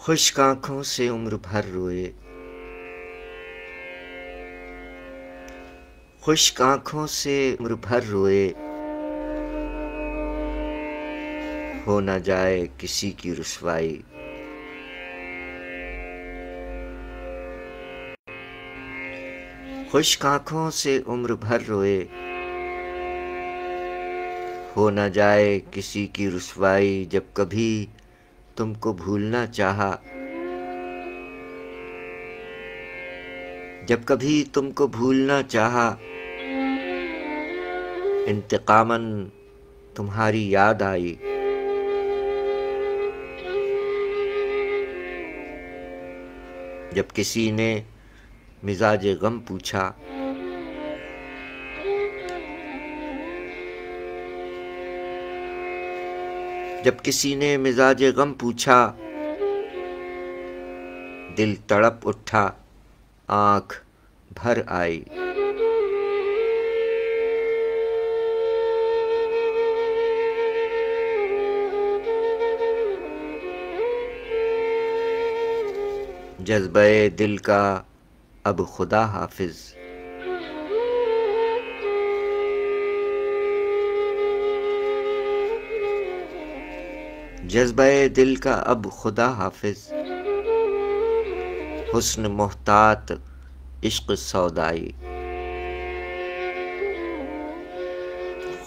خشک آنکھوں سے عمر بھر روئے، خشک آنکھوں سے عمر بھر روئے، ہو نہ جائے کسی کی رسوائی۔ خشک آنکھوں سے عمر بھر روئے، ہو نہ جائے کسی کی رسوائی۔ جب کبھی تم کو بھولنا چاہا، جب کبھی تم کو بھولنا چاہا، انتقاماً تمہاری یاد آئی۔ جب کسی نے مزاج غم پوچھا، جب کسی نے مزاج غم پوچھا، دل تڑپ اٹھا، آنکھ بھر آئی۔ جذبہ دل کا اب خدا حافظ، جذبہ دل کا اب خدا حافظ، حسن محتاط عشق سودائی۔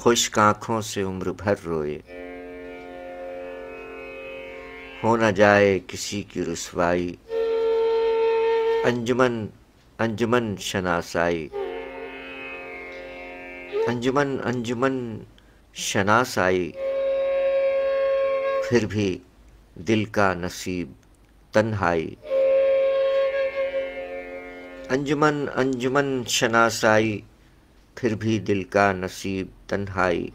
خشک آنکھوں سے عمر بھر روئے، ہو نہ جائے کسی کی رسوائی۔ انجمن انجمن شناسائی، انجمن انجمن شناسائی، پھر بھی دل کا نصیب تنہائی۔ انجمن انجمن شناسائی، پھر بھی دل کا نصیب تنہائی۔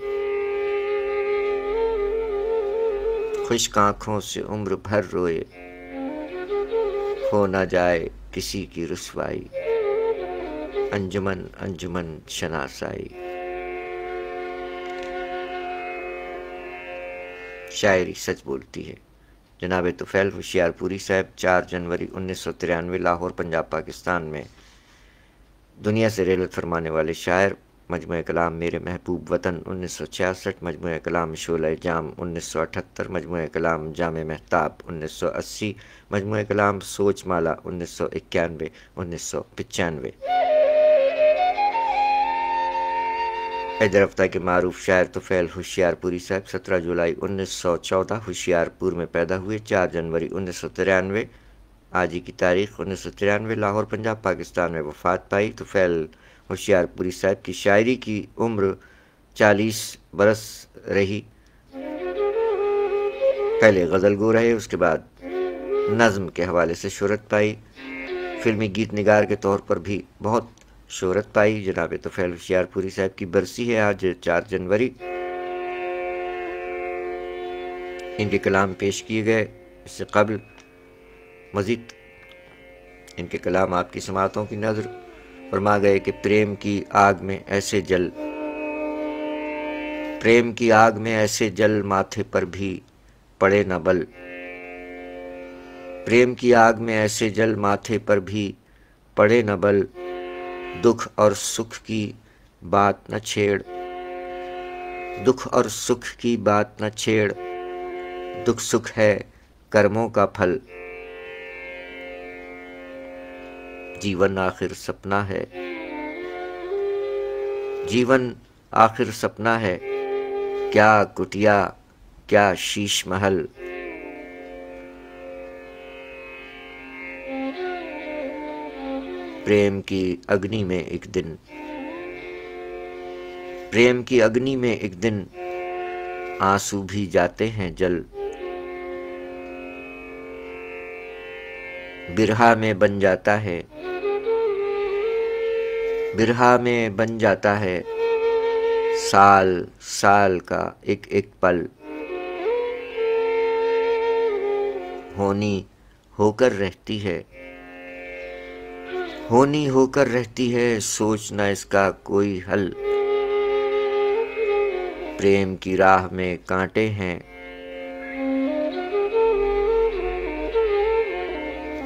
خشک آنکھوں سے عمر بھر روئے، ہو نہ جائے کسی کی رسوائی۔ انجمن انجمن شناسائی۔ شاعری سچ بولتی ہے۔ جناب طفیل ہوشیار پوری صاحب 4 جنوری 1993 لاہور پنجاب پاکستان میں دنیا سے رحلت فرمانے والے شاعر۔ مجموعہ کلام میرے محبوب وطن 1966، مجموعہ کلام شعلہ جام 1978، مجموعہ کلام جام مہتاب 1980، مجموعہ کلام سوچ مالا 1991 1995۔ حیدر ہفتہ کے معروف شاعر طفیل ہوشیار پوری صاحب 17 جولائی 1914 ہوشیار پور میں پیدا ہوئے۔ 4 جنوری 1993 آج ہی کی تاریخ 1993 لاہور پنجاب پاکستان میں وفات پائی۔ طفیل ہوشیار پوری صاحب کی شاعری کی عمر 40 برس رہی۔ پہلے غزل گو رہے، اس کے بعد نظم کے حوالے سے شہرت پائی، فلمی گیت نگار کے طور پر بھی بہت شہرت پائی۔ جناب طفیل ہوشیار پوری صاحب کی برسی ہے آج 4 جنوری۔ ان کے کلام پیش کیے گئے، اس سے قبل مزید ان کے کلام آپ کی سماعتوں کی نظر فرما گئے کہ پریم کی آگ میں ایسے جل، پریم کی آگ میں ایسے جل، ماتھے پر بھی پڑے نہ بل۔ پریم کی آگ میں ایسے جل، ماتھے پر بھی پڑے نہ بل۔ دکھ اور سکھ کی بات نہ چھیڑ، دکھ اور سکھ کی بات نہ چھیڑ، دکھ سکھ ہے کرموں کا پھل۔ جیون آخر سپنا ہے، جیون آخر سپنا ہے، کیا کٹیا کیا شیش محل۔ پریم کی اگنی میں ایک دن، پریم کی اگنی میں ایک دن، آنسو بھی جاتے ہیں جل۔ برہا میں بن جاتا ہے، برہا میں بن جاتا ہے، سال سال کا ایک ایک پل۔ ہونی ہو کر رہتی ہے، ہونی ہو کر رہتی ہے، سوچنا اس کا کوئی حل۔ پریم کی راہ میں کانٹے ہیں،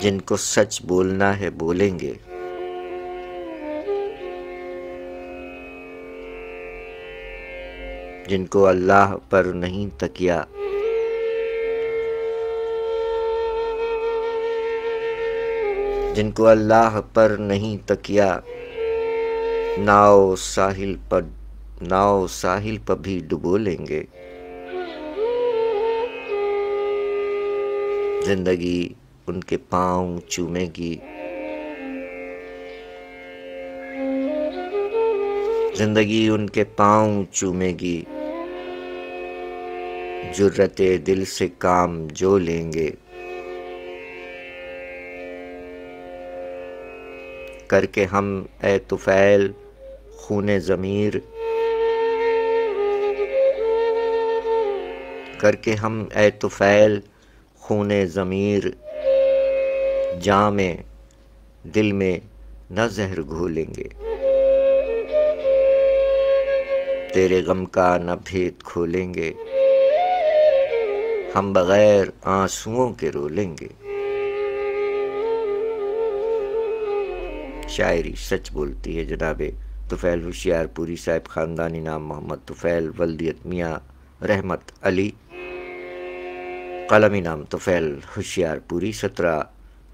جن کو سچ بولنا ہے بولیں گے، جن کو اللہ پر نہیں تکیا، جن کو اللہ پر نہیں تکیا، ناؤ ساحل پر بھی ڈبو لیں گے۔ زندگی ان کے پاؤں چومے گی، زندگی ان کے پاؤں چومے گی، جرت دل سے کام جو لیں گے، کر کے ہم اے طفیل خون ضمیر، کر کے ہم اے طفیل خون ضمیر، جام دل میں نہ زہر گھولیں گے، تیرے غم کا نہ بھید کھولیں گے، ہم بغیر آنسوؤں کے رو لیں گے۔ شاعری سچ بولتی ہے جناب طفیل ہوشیار پوری صاحب، خاندانی نام محمد طفیل، ولدیت میاں رحمت علی، قلمی نام طفیل ہوشیار پوری، 17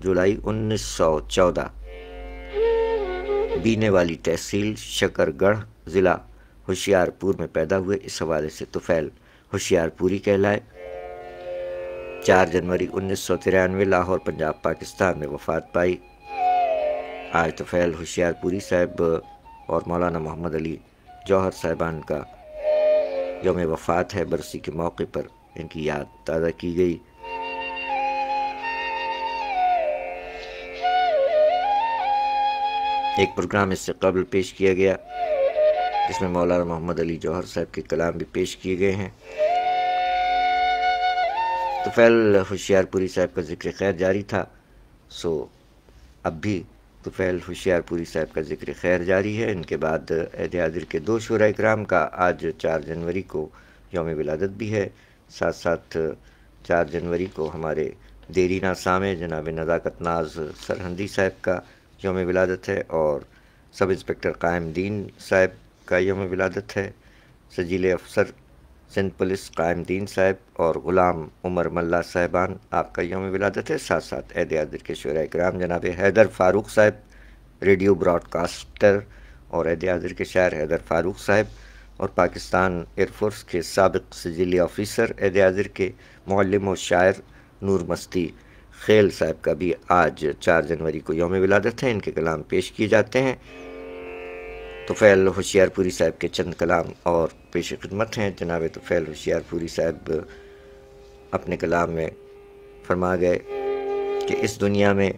جولائی 1914، بینے والی تحصیل شکر گڑھ، ضلع ہوشیار پور میں پیدا ہوئے، اس حوالے سے طفیل ہوشیار پوری کہلائے۔ 4 جنوری 1993 لاہور پنجاب پاکستان میں وفات پائی۔ آج طفیل ہوشیار پوری صاحب اور مولانا محمد علی جوہر صاحبان کا یوم وفات ہے، برسی کے موقع پر ان کی یاد تازہ کی گئی۔ ایک پروگرام اس سے قبل پیش کیا گیا جس میں مولانا محمد علی جوہر صاحب کے کلام بھی پیش کیے گئے ہیں۔ طفیل ہوشیار پوری صاحب کا ذکر خیر جاری تھا، سو اب بھی طفیل ہوشیار پوری صاحب کا ذکر خیر جاری ہے۔ ان کے بعد عہد حاضر کے 2 شعراء اکرام کا آج 4 جنوری کو یوم ولادت بھی ہے، ساتھ ساتھ 4 جنوری کو ہمارے دیرینہ سامع جناب نزاکت ناز سرہندی صاحب کا یوم ولادت ہے، اور سب انسپکٹر قائم دین صاحب کا یوم ولادت ہے، سجیل افسر سندھ پولیس قائم دین صاحب اور غلام عمر ملا صاحبان آپ کا یوم ولادت ہے۔ ساتھ ساتھ عہد حاضر کے شعراء اکرام جناب حیدر فاروق صاحب ریڈیو براڈ کاسٹر اور عہد حاضر کے شاعر حیدر فاروق صاحب، اور پاکستان ایئر فورس کے سابق سجلی آفیسر عہد حاضر کے معلم و شاعر نور مستی خیل صاحب کا بھی آج 4 جنوری کو یوم ولادت ہے۔ ان کے کلام پیش کیے جاتے ہیں۔ طفیل ہوشیار پوری صاحب کے چند کلام اور پیش خدمت ہیں۔ جناب طفیل ہوشیار پوری صاحب اپنے کلام میں فرما گئے کہ اس دنیا میں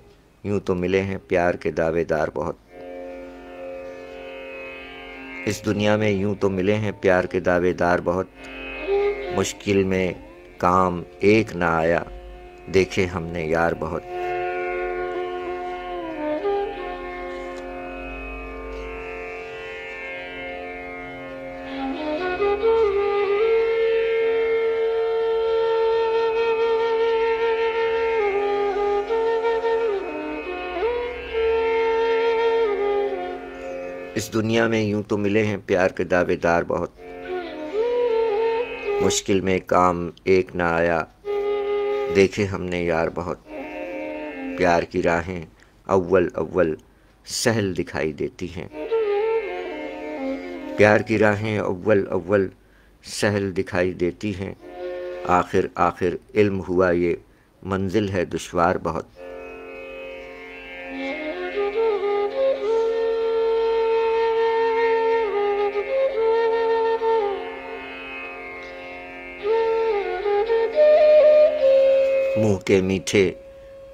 یوں تو ملے ہیں پیار کے دعوے دار بہت، اس دنیا میں یوں تو ملے ہیں پیار کے دعوے دار بہت، مشکل میں کام ایک نہ آیا دیکھے ہم نے یار بہت۔ اس دنیا میں یوں تو ملے ہیں پیار کے دعوے دار بہت، مشکل میں کام ایک نہ آیا دیکھے ہم نے یار بہت، پیار کی راہیں اول اول سہل دکھائی دیتی ہیں، پیار کی راہیں اول اول سہل دکھائی دیتی ہیں، آخر آخر علم ہوا یہ منزل ہے دشوار بہت۔ منہ کے میٹھے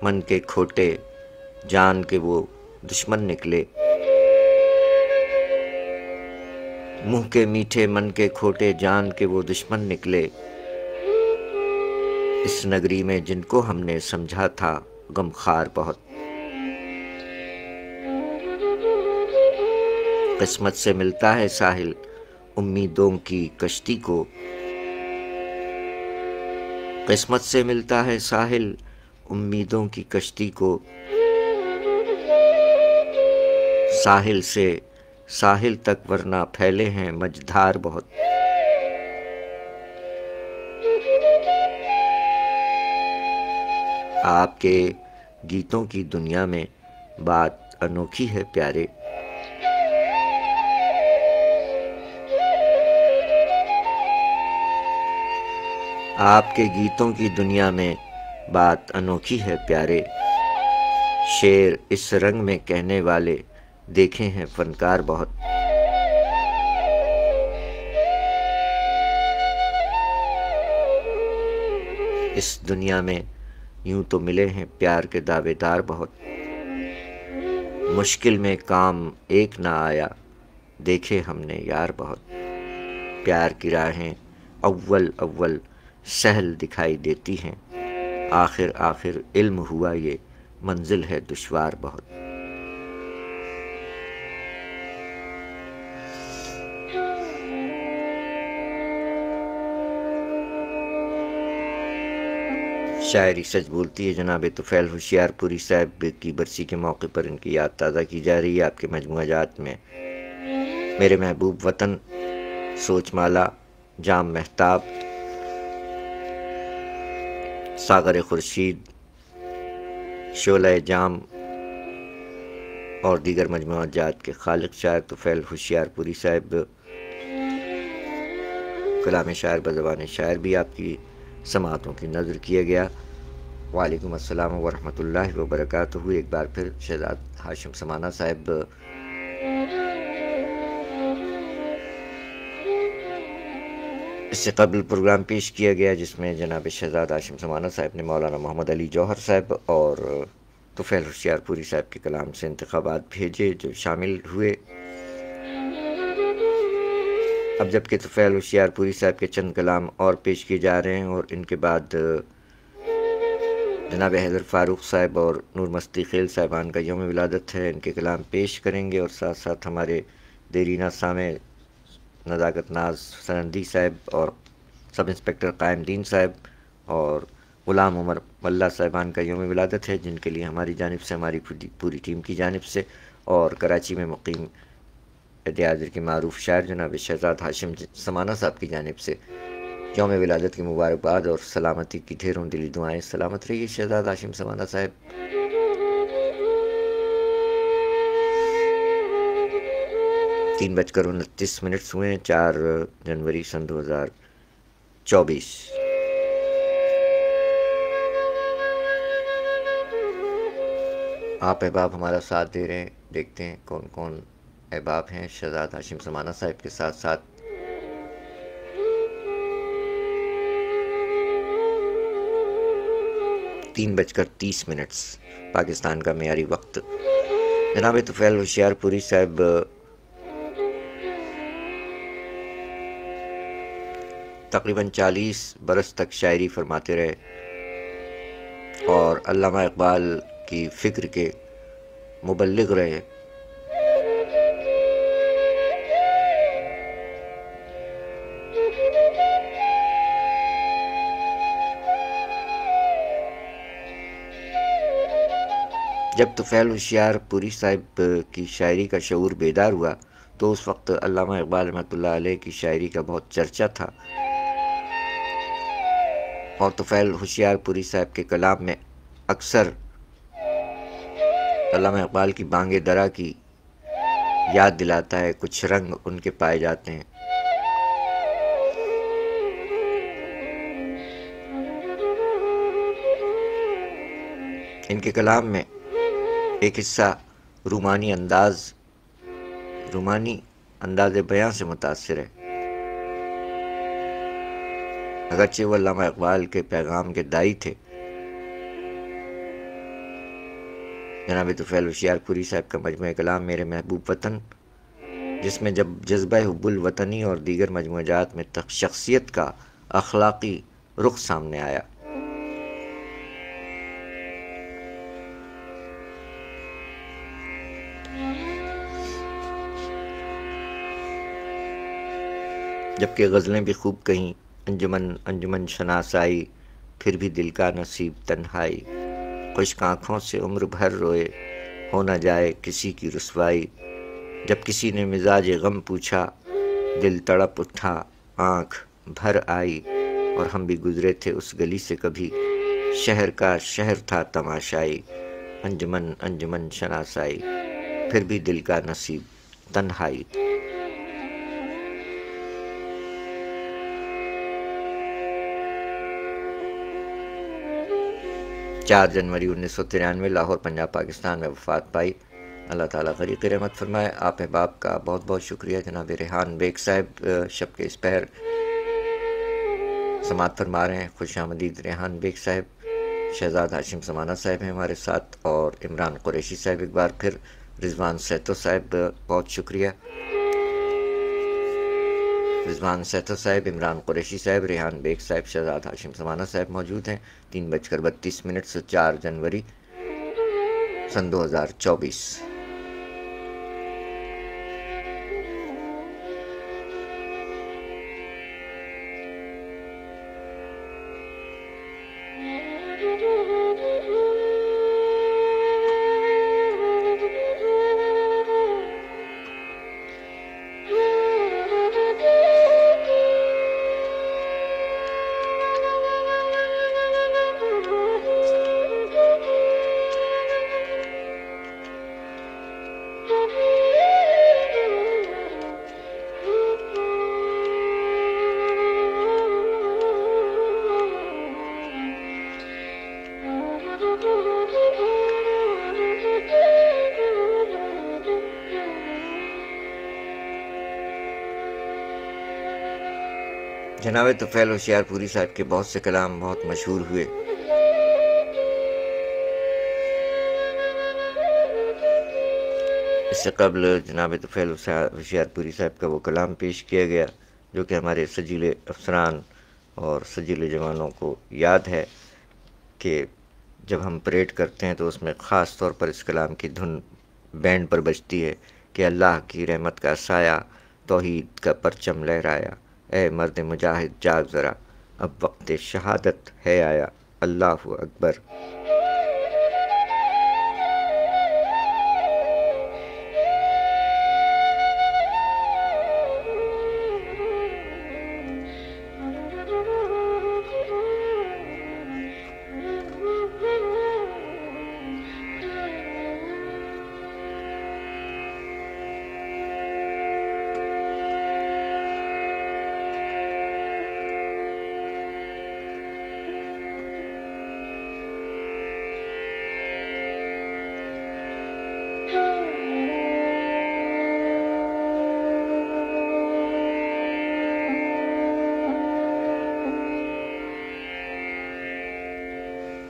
من کے کھوٹے جان کے وہ دشمن نکلے، منہ کے میٹھے من کے کھوٹے جان کے وہ دشمن نکلے، اس نگری میں جن کو ہم نے سمجھا تھا غم خوار بہت۔ قسمت سے ملتا ہے ساحل امیدوں کی کشتی کو، قسمت سے ملتا ہے ساحل امیدوں کی کشتی کو ساحل سے ساحل تک ورنہ پھیلے ہیں مجدھار بہت۔ آپ کے گیتوں کی دنیا میں بات انوکھی ہے پیارے، آپ کے گیتوں کی دنیا میں بات انوکھی ہے پیارے، شعر اس رنگ میں کہنے والے دیکھے ہیں فنکار بہت۔ اس دنیا میں یوں تو ملے ہیں پیار کے دعوے دار بہت، مشکل میں کام ایک نہ آیا دیکھے ہم نے یار بہت۔ پیار کی راہیں اول اول سہل دکھائی دیتی ہیں، آخر آخر علم ہوا یہ منزل ہے دشوار بہت۔ شاعری سچ بولتی ہے جناب طفیل ہوشیار پوری صاحب کی برسی کے موقع پر ان کی یاد تازہ کی جا رہی ہے آپ کے مجموعہ جات میں۔ میرے محبوب وطن، سوچ مالا، جام مہتاب، ساغر خورشید، شعلہ جام اور دیگر مجموعہ جات کے خالق شاعر طفیل ہوشیار پوری صاحب، کلام شاعر بزبان شاعر بھی آپ کی سماعتوں کی نظر کیا گیا۔ وعلیکم السلام ورحمۃ اللہ وبرکاتہ۔ ایک بار پھر شہزاد ہاشم سمانہ صاحب اس سے قبل پروگرام پیش کیا گیا جس میں جناب شہزاد ہاشم سمانہ صاحب نے مولانا محمد علی جوہر صاحب اور طفیل ہوشیار پوری صاحب کے کلام سے انتخابات بھیجے جو شامل ہوئے۔ اب جبکہ طفیل ہوشیار پوری صاحب کے چند کلام اور پیش کیے جا رہے ہیں اور ان کے بعد جناب حیدر فاروق صاحب اور نور مستی خیل صاحبان کا یوم ولادت ہے، ان کے کلام پیش کریں گے اور ساتھ ساتھ ہمارے دیرینہ سامع نزاکت ناز سنندی صاحب اور سب انسپکٹر قائم دین صاحب اور غلام عمر ملا صاحبان کا یوم ولادت ہے، جن کے لیے ہماری جانب سے، ہماری پوری ٹیم کی جانب سے اور کراچی میں مقیم عہد کے معروف شاعر جناب شہزاد ہاشم سمانہ صاحب کی جانب سے یوم ولادت کی مبارکباد اور سلامتی کی ڈھیروں دلی دعائیں۔ سلامت رہیے شہزاد ہاشم سمانہ صاحب۔ 3:29 ہوئے ہیں، 4 جنوری سن 2024۔ آپ احباب ہمارا ساتھ دے رہے ہیں، دیکھتے ہیں کون کون احباب ہیں شہزاد ہاشم سمانہ صاحب کے ساتھ ساتھ۔ تین 3:30 پاکستان کا معیاری وقت۔ جناب طفیل ہوشیار پوری صاحب تقریباً 40 برس تک شاعری فرماتے رہے اور علامہ اقبال کی فکر کے مبلغ رہے۔ جب طفیل ہوشیار پوری صاحب کی شاعری کا شعور بیدار ہوا تو اس وقت علامہ اقبال رحمۃ اللہ علیہ کی شاعری کا بہت چرچا تھا اور طفیل ہوشیار پوری صاحب کے کلام میں اکثر علامہ اقبال کی بانگ درا کی یاد دلاتا ہے، کچھ رنگ ان کے پائے جاتے ہیں۔ ان کے کلام میں ایک حصہ رومانی انداز بیان سے متاثر ہے، اگرچہ وہ علامہ اقبال کے پیغام کے داعی تھے۔ جناب طفیل ہوشیار پوری صاحب کا مجموعہ کلام میرے محبوب وطن، جس میں جب جذبہ حب الوطنی اور دیگر مجموعہ جات میں شخصیت کا اخلاقی رخ سامنے آیا، جبکہ غزلیں بھی خوب کہیں، انجمن شناسائی، پھر بھی دل کا نصیب تنہائی، خشک آنکھوں سے عمر بھر روئے، ہو نہ جائے کسی کی رسوائی۔ جب کسی نے مزاج غم پوچھا، دل تڑپ اٹھا، آنکھ بھر آئی، اور ہم بھی گزرے تھے اس گلی سے کبھی، شہر کا شہر تھا تماشائی، انجمن انجمن شناسائی، پھر بھی دل کا نصیب تنہائی۔ 4 جنوری 1993 لاہور پنجاب پاکستان میں وفات پائی۔ اللہ تعالیٰ غریق رحمت فرمائے۔ آپ احباب کا بہت بہت شکریہ۔ جناب ریحان بیگ صاحب شب کے اس پہر سماعت فرما رہے ہیں، خوش آمدید ریحان بیگ صاحب۔ شہزاد ہاشم سمانہ صاحب ہیں ہمارے ساتھ، اور عمران قریشی صاحب ایک بار پھر، رضوان سیتو صاحب بہت شکریہ۔ رضوان سیتو صاحب، عمران قریشی صاحب، ریحان بیگ صاحب، شہزاد ہاشم سمانہ صاحب موجود ہیں۔ 3:32 سے 4 جنوری سن 2024۔ جناب طفیل ہوشیار پوری صاحب کے بہت سے کلام بہت مشہور ہوئے۔ اس سے قبل جناب طفیل ہوشیار پوری صاحب کا وہ کلام پیش کیا گیا جو کہ ہمارے سجیلے افسران اور سجیلے جوانوں کو یاد ہے کہ جب ہم پریڈ کرتے ہیں تو اس میں خاص طور پر اس کلام کی دھن بینڈ پر بجتی ہے کہ اللہ کی رحمت کا سایہ، توحید کا پرچم لہرایا، اے مرد مجاہد جاگ ذرا، اب وقت شہادت ہے آیا، اللہ اکبر۔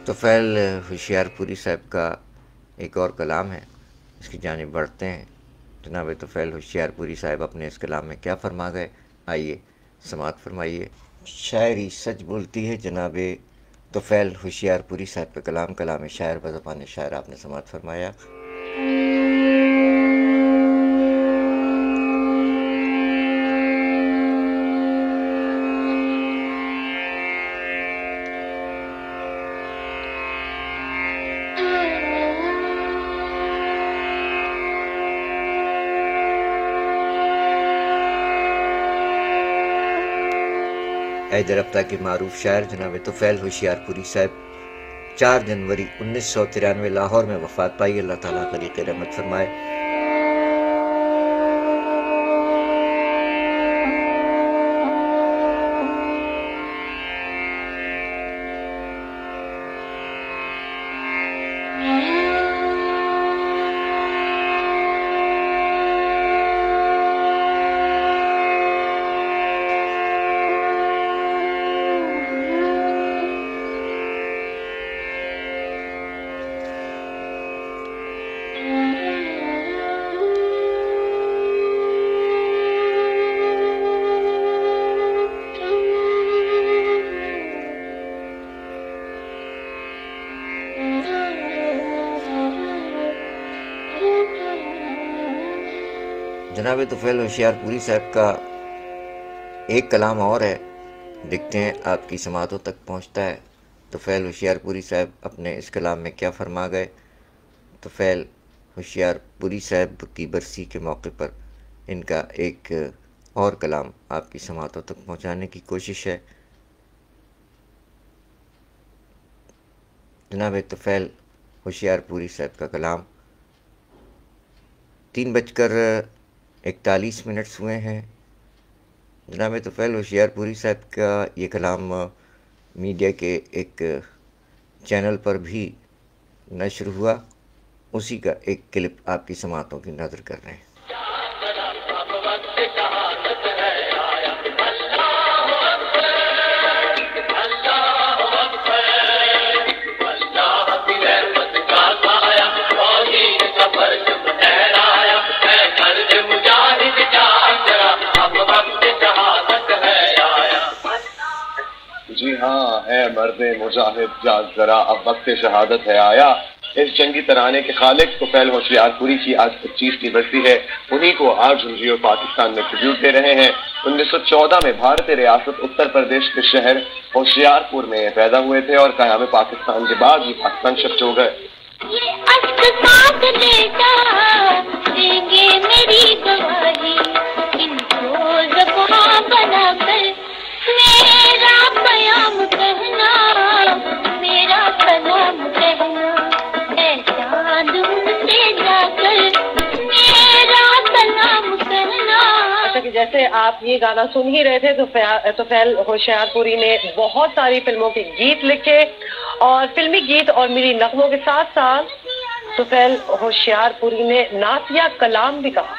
طفیل ہوشیار پوری صاحب کا ایک اور کلام ہے، اس کی جانب بڑھتے ہیں۔ جناب طفیل ہوشیار پوری صاحب اپنے اس کلام میں کیا فرما گئے، آئیے سماعت فرمائیے۔ شاعری سچ بولتی ہے، جناب طفیل ہوشیار پوری صاحب کا کلام، کلام شاعر بزبان شاعر آپ نے سماعت فرمایا۔ حیدر ابتہ کے معروف شاعر جناب طفیل ہوشیار پوری صاحب 4 جنوری 1993 لاہور میں وفات پائی۔ اللہ تعالیٰ غریق رحمت فرمائے۔ جناب طفیل ہوشیار پوری صاحب کا ایک کلام اور ہے، دیکھتے ہیں آپ کی سماعتوں تک پہنچتا ہے۔ طفیل ہوشیار پوری صاحب اپنے اس کلام میں کیا فرما گئے؟ طفیل ہوشیار پوری صاحب کی برسی کے موقع پر ان کا ایک اور کلام آپ کی سماعتوں تک پہنچانے کی کوشش ہے۔ جناب طفیل ہوشیار پوری صاحب کا کلام 3:41 ہوئے ہیں۔ جناب طفیل ہوشیار پوری صاحب کا یہ کلام میڈیا کے ایک چینل پر بھی نشر ہوا، اسی کا ایک کلپ آپ کی سماعتوں کی نظر کر رہے ہیں۔ جی ہاں ہے مرد مجاہد جاگ ذرا اب وقت شہادت ہے آیا۔ اس جنگی ترانے کے خالق طفیل ہوشیار پوری کی آج 25 برسی ہے، انہی کو آج ریڈیو پاکستان میں ٹریبیوٹ دے رہے ہیں۔ 1914 میں بھارت ریاست اتر پردیش کے شہر ہوشیار پور میں پیدا ہوئے تھے اور قیام پاکستان کے بعد یہ پاکستان شفٹ ہو گئے۔ جیسے آپ یہ گانا سن ہی رہے تھے، تو طفیل ہوشیار پوری نے بہت ساری فلموں کے گیت لکھے، اور فلمی گیت اور میری نغموں کے ساتھ ساتھ طفیل ہوشیار پوری نے نعتیہ کلام بھی کہا۔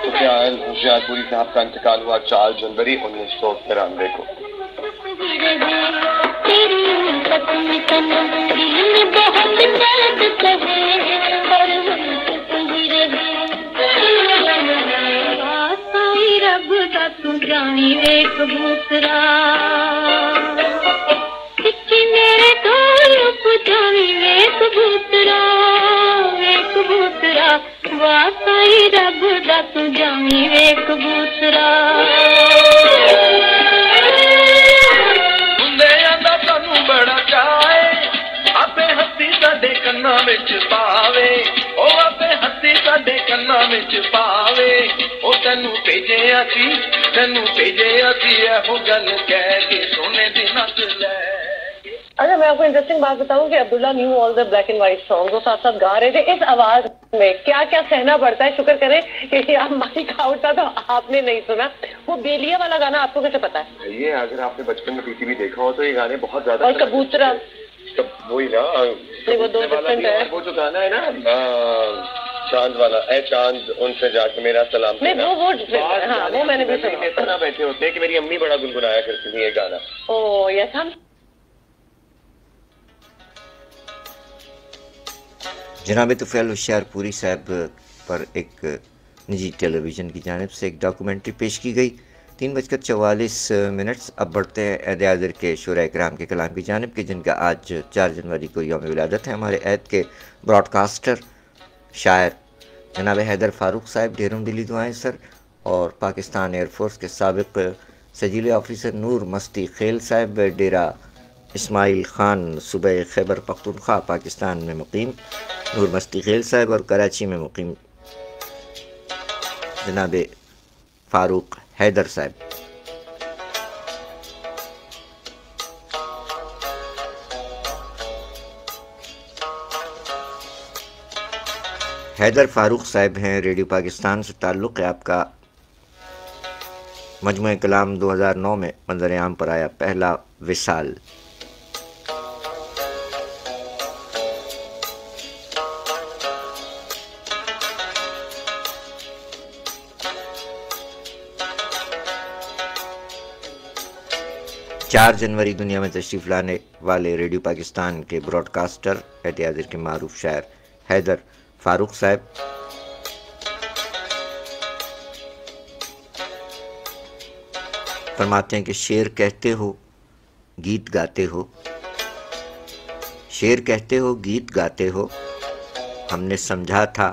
طفیل ہوشیار پوری صاحب کا انتقال ہوا 4 جنوری 1993 کو۔ اچھا، میں آپ کو انٹرسٹنگ بات بتاؤں کہ Abdullah knew all the black and white song وہ ساتھ ساتھ گا رہے تھے۔ اس آواز میں کیا کیا سہنا پڑتا ہے، شکر کریں کہ آپ مائک آؤٹ تھا تو آپ نے نہیں سنا۔ وہ بیلیا والا گانا آپ کو کیسے پتا ہے؟ یہ اگر آپ نے بچپن میں پی ٹی وی دیکھا ہو تو یہ گانے بہت زیادہ، اور کبوترا وہی نا، وہ دو ڈفرنٹ ہے۔ وہ جو گانا ہے نا چاند والا، اے چاند ان سے جا کے میرا سلام، وہ میں نے بھی سنا۔ اتنا بیٹھے ہوتے ہیں کہ میری امی بڑا گنگنایا کرتی تھی یہ گانا۔ او یس، ہم جناب طفیل ہوشیار پوری صاحب پر ایک نجی ٹیلی ویژن کی جانب سے ایک ڈاکومنٹری پیش کی گئی۔ 3:44۔ اب بڑھتے ہیں عید حاضر کے شعراء کرام کے کلام کی جانب، کے جن کا آج 4 جنوری کو یوم ولادت ہے۔ ہمارے عید کے براڈ کاسٹر شاعر جناب حیدر فاروق صاحب، ڈھیروں دلی دعائیں سر، اور پاکستان ایئر فورس کے سابق سجیلے آفیسر نور مستی خیل صاحب، ڈیرہ اسماعیل خان، صوبہ خیبر پختونخوا پاکستان میں مقیم نور مستی خیل صاحب، اور کراچی میں مقیم جناب فاروق حیدر صاحب۔ حیدر فاروق صاحب ہیں، ریڈیو پاکستان سے تعلق ہے آپ کا۔ مجموعہ کلام 2009 میں منظر عام پر آیا پہلا وصال۔ چار جنوری دنیا میں تشریف لانے والے ریڈیو پاکستان کے براڈ کاسٹر عید حاضر کے معروف شاعر حیدر فاروق صاحب فرماتے ہیں کہ شعر کہتے ہو گیت گاتے ہو، شعر کہتے ہو گیت گاتے ہو، ہم نے سمجھا تھا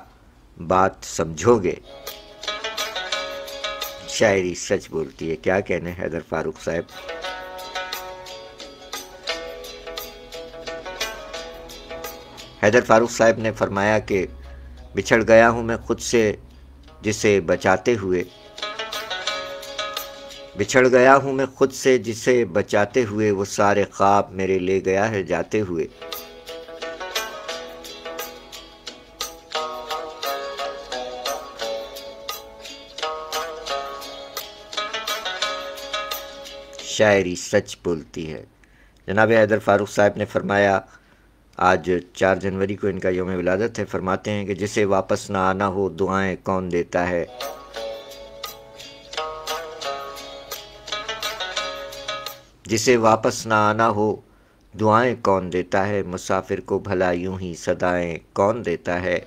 بات سمجھو گے، شاعری سچ بولتی ہے، کیا کہنے حیدر فاروق صاحب۔ حیدر فاروق صاحب نے فرمایا کہ بچھڑ گیا ہوں میں خود سے جسے بچاتے ہوئے، بچھڑ گیا ہوں میں خود سے جسے بچاتے ہوئے، وہ سارے خواب میرے لے گیا ہے جاتے ہوئے۔ شاعری سچ بولتی ہے۔ جناب حیدر فاروق صاحب نے فرمایا، آج 4 جنوری کو ان کا یوم ولادت ہے، فرماتے ہیں کہ جسے واپس نہ آنا ہو دعائیں کون دیتا ہے، جسے واپس نہ آنا ہو دعائیں کون دیتا ہے، مسافر کو بھلا یوں ہی صدائیں کون دیتا ہے،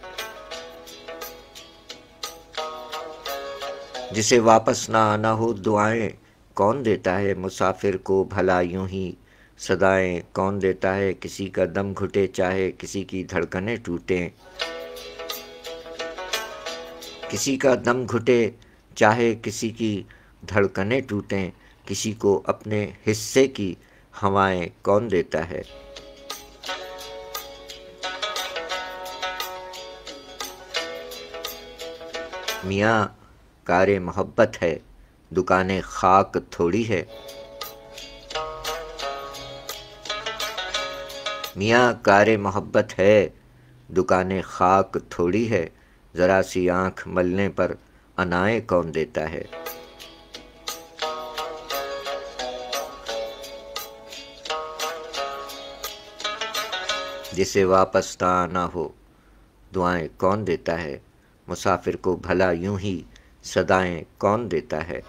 جسے واپس نہ آنا ہو دعائیں کون دیتا ہے، مسافر کو بھلا یوں ہی صدائیں کون دیتا ہے، کسی کا دم گھٹے چاہے کسی کی دھڑکنیں ٹوٹیں، کسی کا دم گھٹے چاہے کسی کی دھڑکنیں ٹوٹیں، کسی کو اپنے حصے کی ہوائیں کون دیتا ہے۔ میاں کار محبت ہے دکانیں خاک تھوڑی ہے، میاں کار محبت ہے دکانیں خاک تھوڑی ہے، ذرا سی آنکھ ملنے پر انائیں کون دیتا ہے۔ جسے واپس نہ آنا ہو دعائیں کون دیتا ہے، مسافر کو بھلا یوں ہی صدائیں کون دیتا ہے۔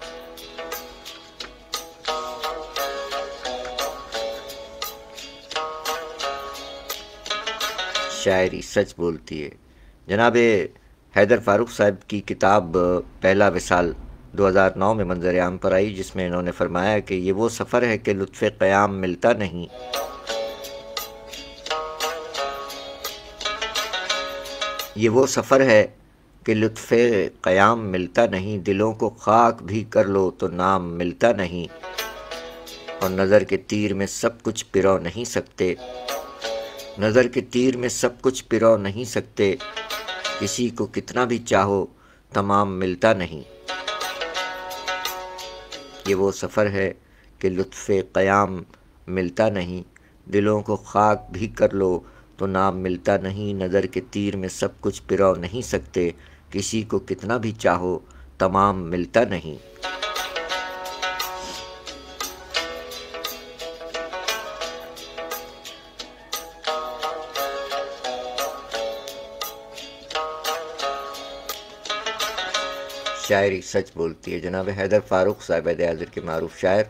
شاعری سچ بولتی ہے۔ جناب حیدر فاروق صاحب کی کتاب پہلا وصال 2009 میں منظر عام پر آئی، جس میں انہوں نے فرمایا کہ یہ وہ سفر ہے کہ لطف قیام ملتا نہیں، یہ وہ سفر ہے کہ لطف قیام ملتا نہیں، دلوں کو خاک بھی کر لو تو نام ملتا نہیں، اور نظر کے تیر میں سب کچھ پرو نہیں سکتے، نظر کے تیر میں سب کچھ پرو نہیں سکتے، کسی کو کتنا بھی چاہو تمام ملتا نہیں، یہ وہ سفر ہے کہ لطف قیام ملتا نہیں، دلوں کو خاک بھی کر لو تو نام ملتا نہیں، نظر کے تیر میں سب کچھ پرو نہیں سکتے، کسی کو کتنا بھی چاہو تمام ملتا نہیں۔ شاعری سچ بولتی ہے۔ جناب حیدر فاروق صاحب حاضر کے معروف شاعر،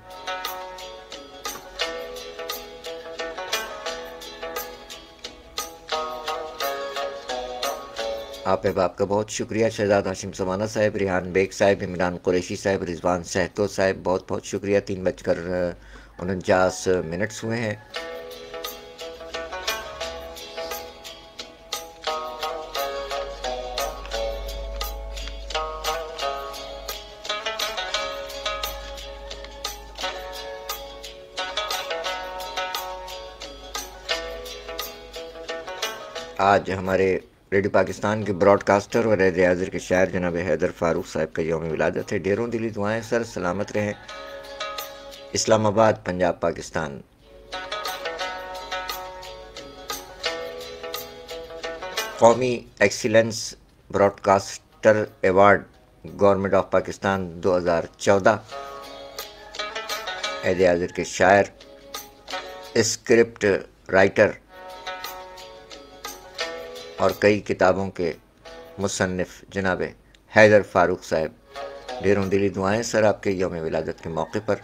آپ احباب کا بہت شکریہ۔ شہزاد ہاشم سمانہ صاحب، ریحان بیگ صاحب، عمران قریشی صاحب، رضوان سہتو صاحب، بہت بہت شکریہ۔ 3:49 ہوئے ہیں۔ آج ہمارے ریڈیو پاکستان کے براڈ کاسٹر اور عہد حاضر کے شاعر جناب حیدر فاروق صاحب کا یوم ولادت ہے۔ ڈھیروں دلی دعائیں سر، سلامت رہیں۔ اسلام آباد، پنجاب، پاکستان۔ قومی excellence broadcaster award government of Pakistan 2014، عہد حاضر کے شاعر، اسکرپٹ رائٹر اور کئی کتابوں کے مصنف جناب حیدر فاروق صاحب، ڈھیروں دلی دعائیں سر آپ کے یوم ولادت کے موقع پر۔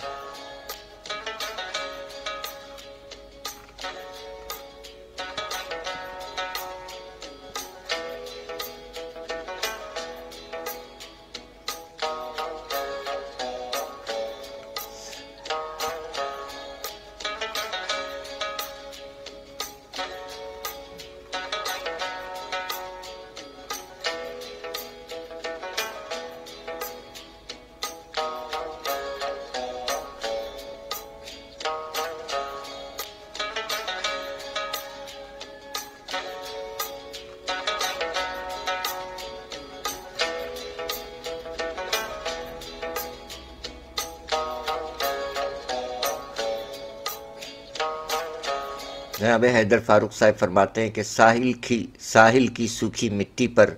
جناب حیدر فاروق صاحب فرماتے ہیں کہ ساحل کی سوکھی مٹی پر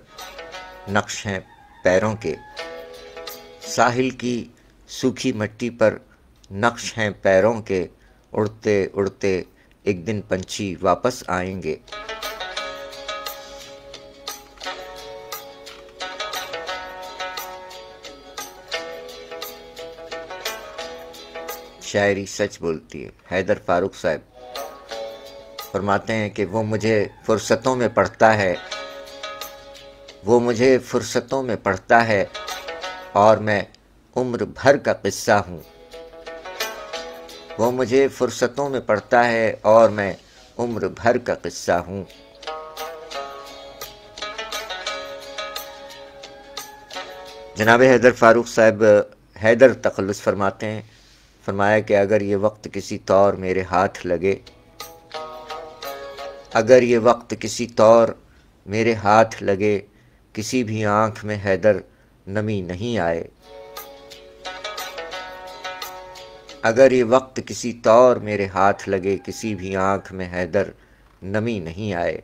نقش ہیں پیروں کے، ساحل کی سوکھی مٹی پر نقش ہیں پیروں کے، اڑتے اڑتے ایک دن پنچھی واپس آئیں گے۔ شاعری سچ بولتی ہے۔ حیدر فاروق صاحب فرماتے ہیں کہ وہ مجھے فرصتوں میں پڑھتا ہے، وہ مجھے فرصتوں میں پڑھتا ہے اور میں عمر بھر کا قصہ ہوں، وہ مجھے فرصتوں میں پڑھتا ہے اور میں عمر بھر کا قصہ ہوں۔ جناب حیدر فاروق صاحب حیدر تخلص فرماتے ہیں، فرمایا کہ اگر یہ وقت کسی طور میرے ہاتھ لگے، اگر یہ وقت کسی طور میرے ہاتھ لگے، کسی بھی آنکھ میں حیدر نمی نہیں آئے، اگر یہ وقت کسی طور میرے ہاتھ لگے، کسی بھی آنکھ میں حیدر نمی نہیں آئے۔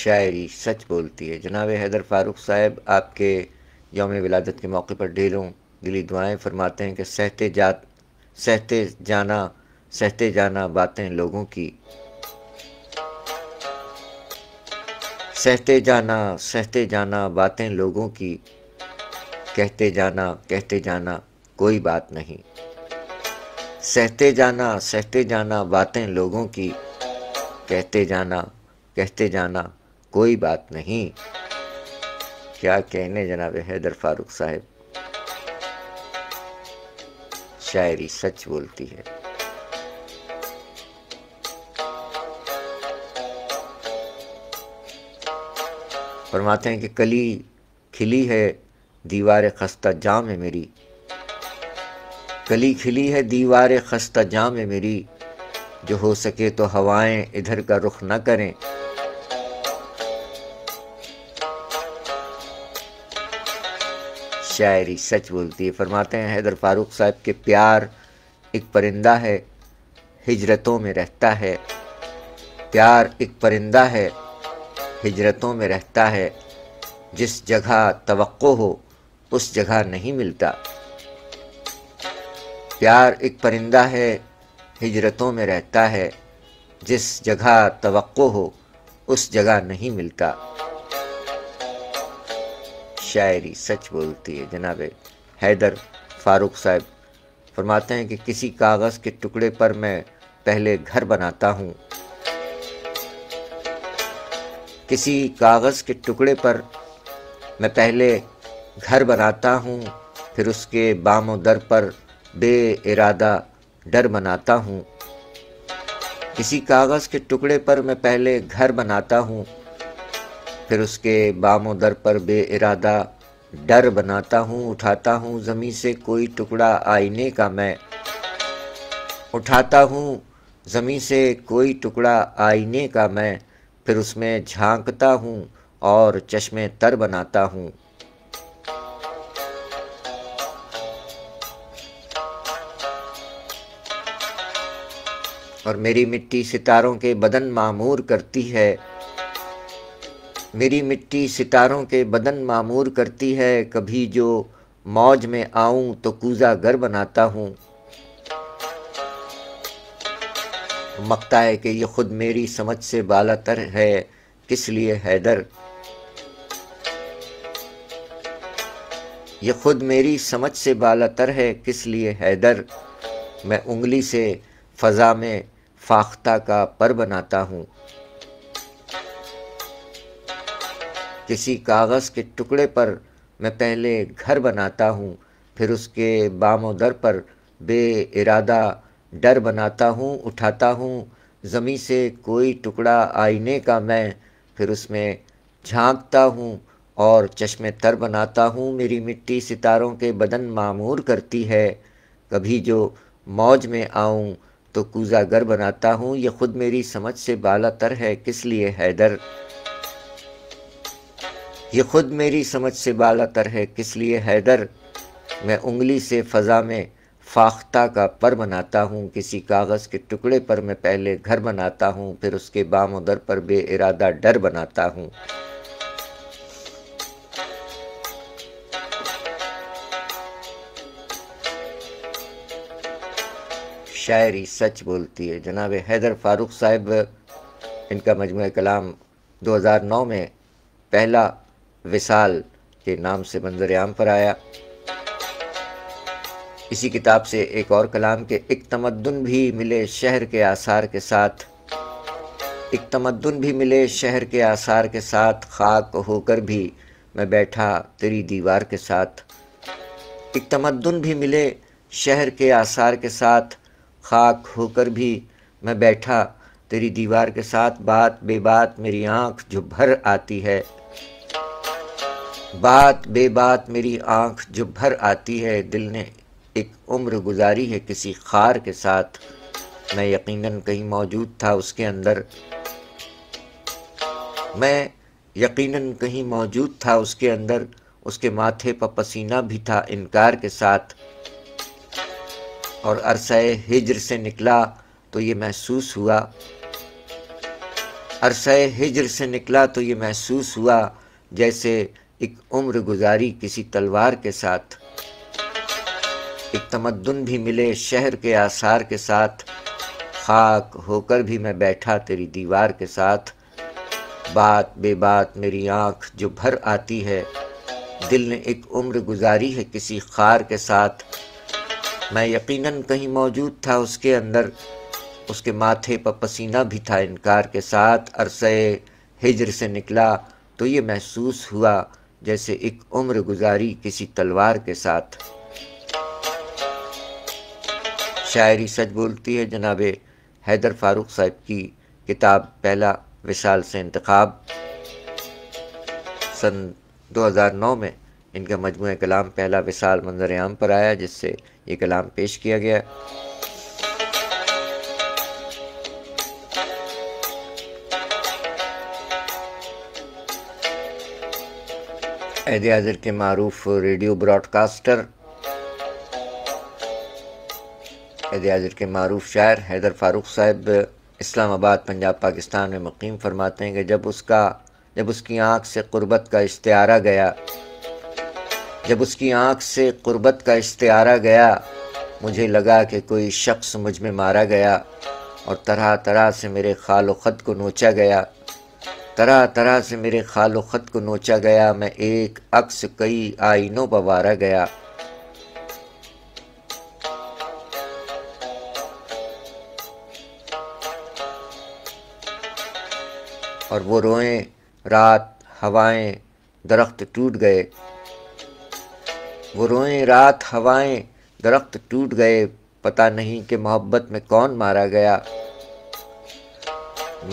شاعری سچ بولتی ہے۔ جناب حیدر فاروق صاحب آپ کے یوم ولادت کے موقع پر ڈھیروں دلی دعائیں فرماتے ہیں کہ سہتے جانا باتیں لوگوں کی، سہتے جانا باتیں لوگوں کی، کہتے جانا کوئی بات نہیں، سہتے جانا باتیں لوگوں کی، کہتے جانا کوئی بات نہیں۔ کیا کہنے جناب حیدر فاروق صاحب، شاعری سچ بولتی ہے۔ فرماتے ہیں کہ کلی کھلی ہے دیوار خستہ جاں میں میری، کلی کھلی ہے دیوار خستہ جاں میں میری، جو ہو سکے تو ہوائیں ادھر کا رخ نہ کریں، شاعری سچ بولتی ہے۔ فرماتے ہیں حیدر فاروق صاحب کہ پیار ایک پرندہ ہے، ہجرتوں میں رہتا ہے، پیار ایک پرندہ ہے، ہجرتوں میں رہتا ہے، جس جگہ توقع ہو اس جگہ نہیں ملتا، پیار ایک پرندہ ہے، ہجرتوں میں رہتا ہے، جس جگہ توقع ہو اس جگہ نہیں ملتا، شاعری سچ بولتی ہے۔ جناب حیدر فاروق صاحب فرماتے ہیں کہ کسی کاغذ کے ٹکڑے پر میں پہلے گھر بناتا ہوں، کسی کاغذ کے ٹکڑے پر میں پہلے گھر بناتا ہوں، پھر اس کے بام و در پر بے ارادہ ڈر بناتا ہوں، کسی کاغذ کے ٹکڑے پر میں پہلے گھر بناتا ہوں، پھر اس کے بام و در پر بے ارادہ ڈر بناتا ہوں، اٹھاتا ہوں زمیں سے کوئی ٹکڑا آئینے کا میں، اٹھاتا ہوں زمیں سے کوئی ٹکڑا آئینے کا میں، پھر اس میں جھانکتا ہوں اور چشمے تر بناتا ہوں، اور میری مٹی ستاروں کے بدن معمور کرتی ہے، میری مٹی ستاروں کے بدن معمور کرتی ہے، کبھی جو موج میں آؤں تو کوزہ گر بناتا ہوں، مکتا ہے کہ یہ خود میری سمجھ سے بالا تر ہے، کس لیے حیدر، یہ خود میری سمجھ سے بالا تر ہے، کس لیے حیدر، میں انگلی سے فضا میں فاختہ کا پر بناتا ہوں، کسی کاغذ کے ٹکڑے پر میں پہلے گھر بناتا ہوں، پھر اس کے بام و در پر بے ارادہ ڈر بناتا ہوں، اٹھاتا ہوں زمیں سے کوئی ٹکڑا آئینے کا میں، پھر اس میں جھانکتا ہوں اور چشمے تر بناتا ہوں، میری مٹی ستاروں کے بدن معمور کرتی ہے، کبھی جو موج میں آؤں تو کوزہ گر بناتا ہوں، یہ خود میری سمجھ سے بالا تر ہے، کس لیے حیدر، یہ خود میری سمجھ سے بالا تر ہے، کس لیے حیدر، میں انگلی سے فضا میں فاختہ کا پر بناتا ہوں، کسی کاغذ کے ٹکڑے پر میں پہلے گھر بناتا ہوں، پھر اس کے بام و در پر بے ارادہ ڈر بناتا ہوں۔ شاعری سچ بولتی ہے۔ جناب حیدر فاروق صاحب، ان کا مجموعہ کلام 2009 میں پہلا وصال کے نام سے منظر عام پر آیا۔ اسی کتاب سے ایک اور کلام کہ ایک تمدن بھی ملے شہر کے آثار کے ساتھ، ایک تمدن بھی ملے شہر کے آثار کے ساتھ، خاک ہو کر بھی میں بیٹھا تیری دیوار کے ساتھ۔ ایک تمدن بھی ملے شہر کے آثار کے ساتھ، خاک ہو کر بھی میں بیٹھا تیری دیوار کے ساتھ۔ بات بے بات میری آنکھ جو بھر آتی ہے، بات بے بات میری آنکھ جو بھر آتی ہے، دل نے ایک عمر گزاری ہے کسی خار کے ساتھ، میں یقیناً کہیں موجود تھا اس کے اندر، میں یقیناً کہیں موجود تھا اس کے اندر، اس کے ماتھے پر پسینہ بھی تھا انکار کے ساتھ، اور عرصہ ہجر سے نکلا تو یہ محسوس ہوا، عرصہ ہجر سے نکلا تو یہ محسوس ہوا جیسے ایک عمر گزاری کسی تلوار کے ساتھ۔ ایک تمدن بھی ملے شہر کے آثار کے ساتھ، خاک ہو کر بھی میں بیٹھا تیری دیوار کے ساتھ۔ بات بے بات میری آنکھ جو بھر آتی ہے، دل نے ایک عمر گزاری ہے کسی خار کے ساتھ، میں یقیناً کہیں موجود تھا اس کے اندر، اس کے ماتھے پر پسینہ بھی تھا انکار کے ساتھ، عرصہ ہجر سے نکلا تو یہ محسوس ہوا جیسے ایک عمر گزاری کسی تلوار کے ساتھ۔ شاعری سچ بولتی ہے۔ جناب حیدر فاروق صاحب کی کتاب پہلا وصال سے انتخاب، سن 2009 میں ان کا مجموعہ کلام پہلا وصال منظر عام پر آیا، جس سے یہ کلام پیش کیا گیا۔ عہد حاضر کے معروف ریڈیو براڈ کاسٹر، عہد حاضر کے معروف شاعر حیدر فاروق صاحب اسلام آباد پنجاب پاکستان میں مقیم فرماتے ہیں کہ جب اس کی آنکھ سے قربت کا استعارہ گیا، جب اس کی آنکھ سے قربت کا استعارہ گیا، مجھے لگا کہ کوئی شخص مجھ میں مارا گیا، اور طرح طرح سے میرے خال و خط کو نوچا گیا، طرح طرح سے میرے خال و خط کو نوچا گیا، میں ایک عکس کئی آئینوں پر وارا گیا۔ اور وہ روئیں رات ہوائیں درخت ٹوٹ گئے، وہ روئیں رات ہوائیں درخت ٹوٹ گئے، پتہ نہیں کہ محبت میں کون مارا گیا۔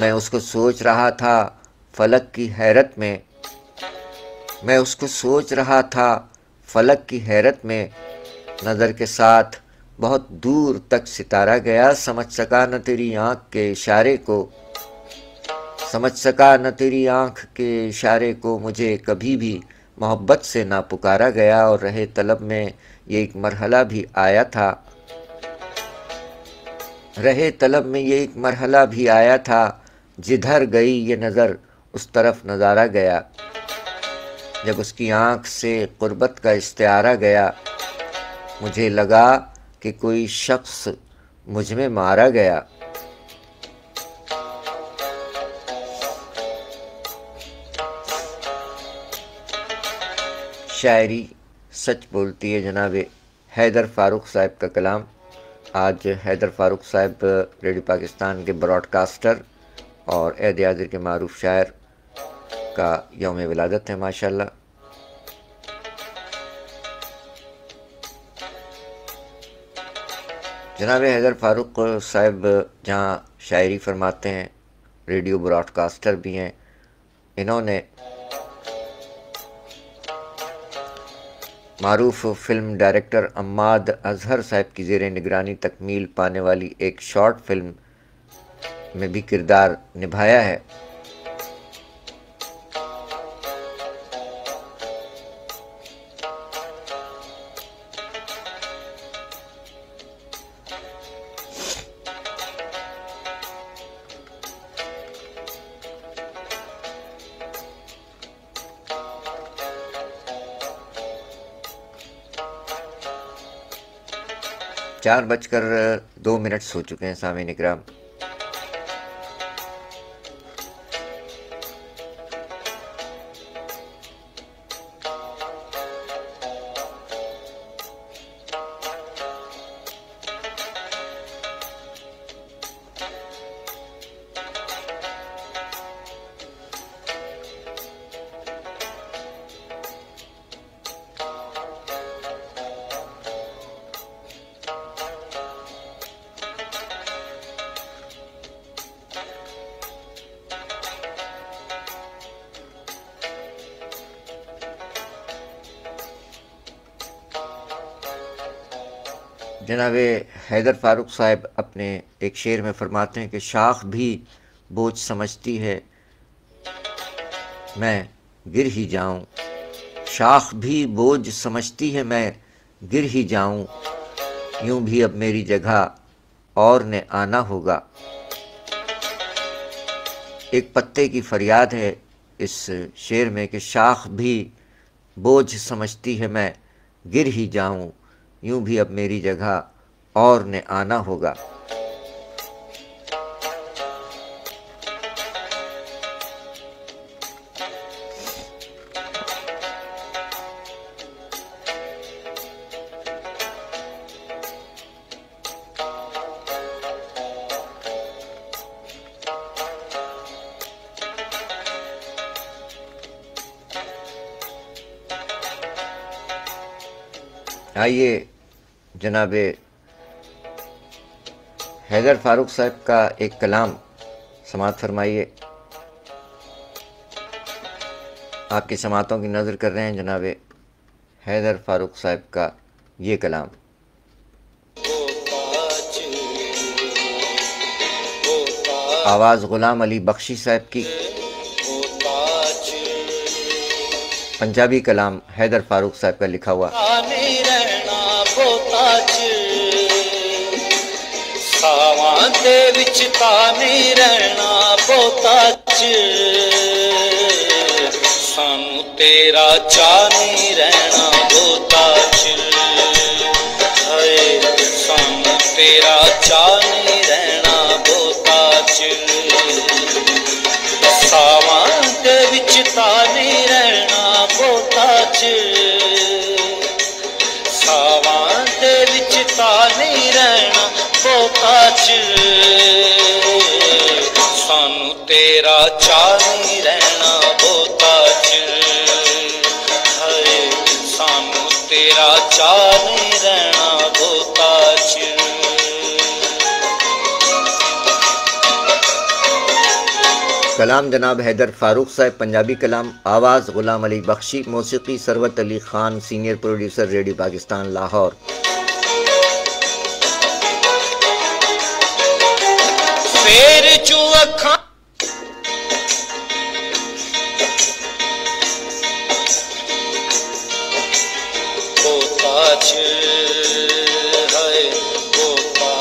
میں اس کو سوچ رہا تھا فلک کی حیرت میں، میں اس کو سوچ رہا تھا فلک کی حیرت میں، نظر کے ساتھ بہت دور تک ستارہ گیا، سمجھ سکا نہ تیری آنکھ کے اشارے کو، سمجھ سکا نہ تیری آنکھ کے اشارے کو، مجھے کبھی بھی محبت سے نہ پکارا گیا، اور رہے طلب میں یہ ایک مرحلہ بھی آیا تھا، رہے طلب میں یہ ایک مرحلہ بھی آیا تھا، جدھر گئی یہ نظر اس طرف نظارہ گیا، جب اس کی آنکھ سے قربت کا استعارہ گیا، مجھے لگا کہ کوئی شخص مجھ میں مارا گیا۔ شاعری سچ بولتی ہے۔ جناب حیدر فاروق صاحب کا کلام۔ آج حیدر فاروق صاحب ریڈیو پاکستان کے براڈ کاسٹر اور عہد حاضر کے معروف شاعر کا یوم ولادت ہے ماشاءاللہ۔ جناب حیدر فاروق صاحب جہاں شاعری فرماتے ہیں، ریڈیو براڈ کاسٹر بھی ہیں، انہوں نے معروف فلم ڈائریکٹر عماد اظہر صاحب کی زیر نگرانی تکمیل پانے والی ایک شارٹ فلم میں بھی کردار نبھایا ہے۔ 4:02 ہو چکے ہیں سامعین اکرام۔ جناب حیدر فاروق صاحب اپنے ایک شعر میں فرماتے ہیں کہ شاخ بھی بوجھ سمجھتی ہے میں گر ہی جاؤں، شاخ بھی بوجھ سمجھتی ہے میں گر ہی جاؤں، یوں بھی اب میری جگہ اور نے آنا ہوگا۔ ایک پتے کی فریاد ہے اس شعر میں کہ شاخ بھی بوجھ سمجھتی ہے میں گر ہی جاؤں، یوں بھی اب میری جگہ اور نے آنا ہوگا۔ آئیے جناب حیدر فاروق صاحب کا ایک کلام سماعت فرمائیے۔ آپ کی سماعتوں کی نظر کر رہے ہیں جناب حیدر فاروق صاحب کا یہ کلام۔ آواز غلام علی بخشی صاحب کی، پنجابی کلام حیدر فاروق صاحب کا لکھا ہوا۔ ساواں دے وچ تانی رہنا بہتا سانو تیرا چا نہیں رہنا بہتا سانو تیرا چا نہیں رہنا بہتا ساواں دے وچ تانی رہنا بہتا ساواں دے وچ تانی رہنا سانو تیرا چا نہیں رہنا بہتا سانو تیرا چا نہیں رہنا بہتا کلام جناب حیدر فاروق صاحب، پنجابی کلام، آواز غلام علی بخشی، موسیقی Sarwat Ali Khan, senior producer radio Pakistan Lahore. پھر جو اکھاں بوتا ہے بوتا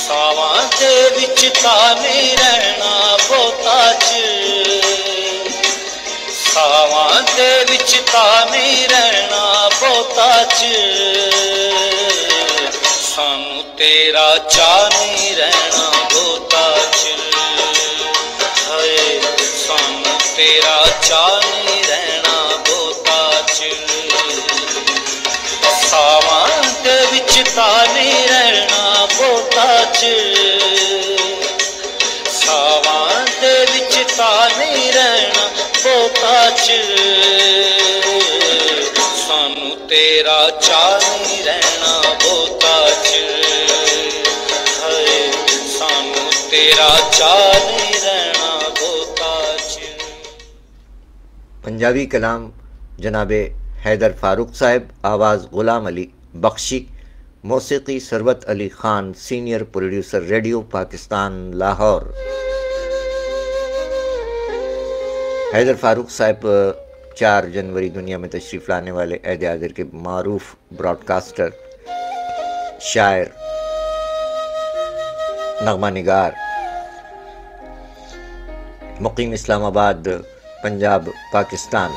ساواں دے وچ تانی رہنا بہتا ساواں دے وچ تانی رہنا بہتا سانو تیرا چا نہیں رہنا بہتا سانو تیرا چا نہیں رہنا بہتا ساواں دے وچ تانی رہنا بہتا ساواں دے وچ تانی رہنا بہتا سانو تیرا چا نہیں رہنا بہتا سانو تیرا چا نہیں رہنا بہتا۔ پنجابی کلام جناب حیدر فاروق صاحب، آواز غلام علی بخشی، موسیقی Sarwat Ali Khan, senior producer radio Pakistan Lahore. Haider Farooq صاحب 4 جنوری دنیا میں تشریف لانے والے عہد حاضر کے معروف براڈ کاسٹر، شاعر، نغمہ نگار مقیم اسلام آباد، پنجاب، پاکستان۔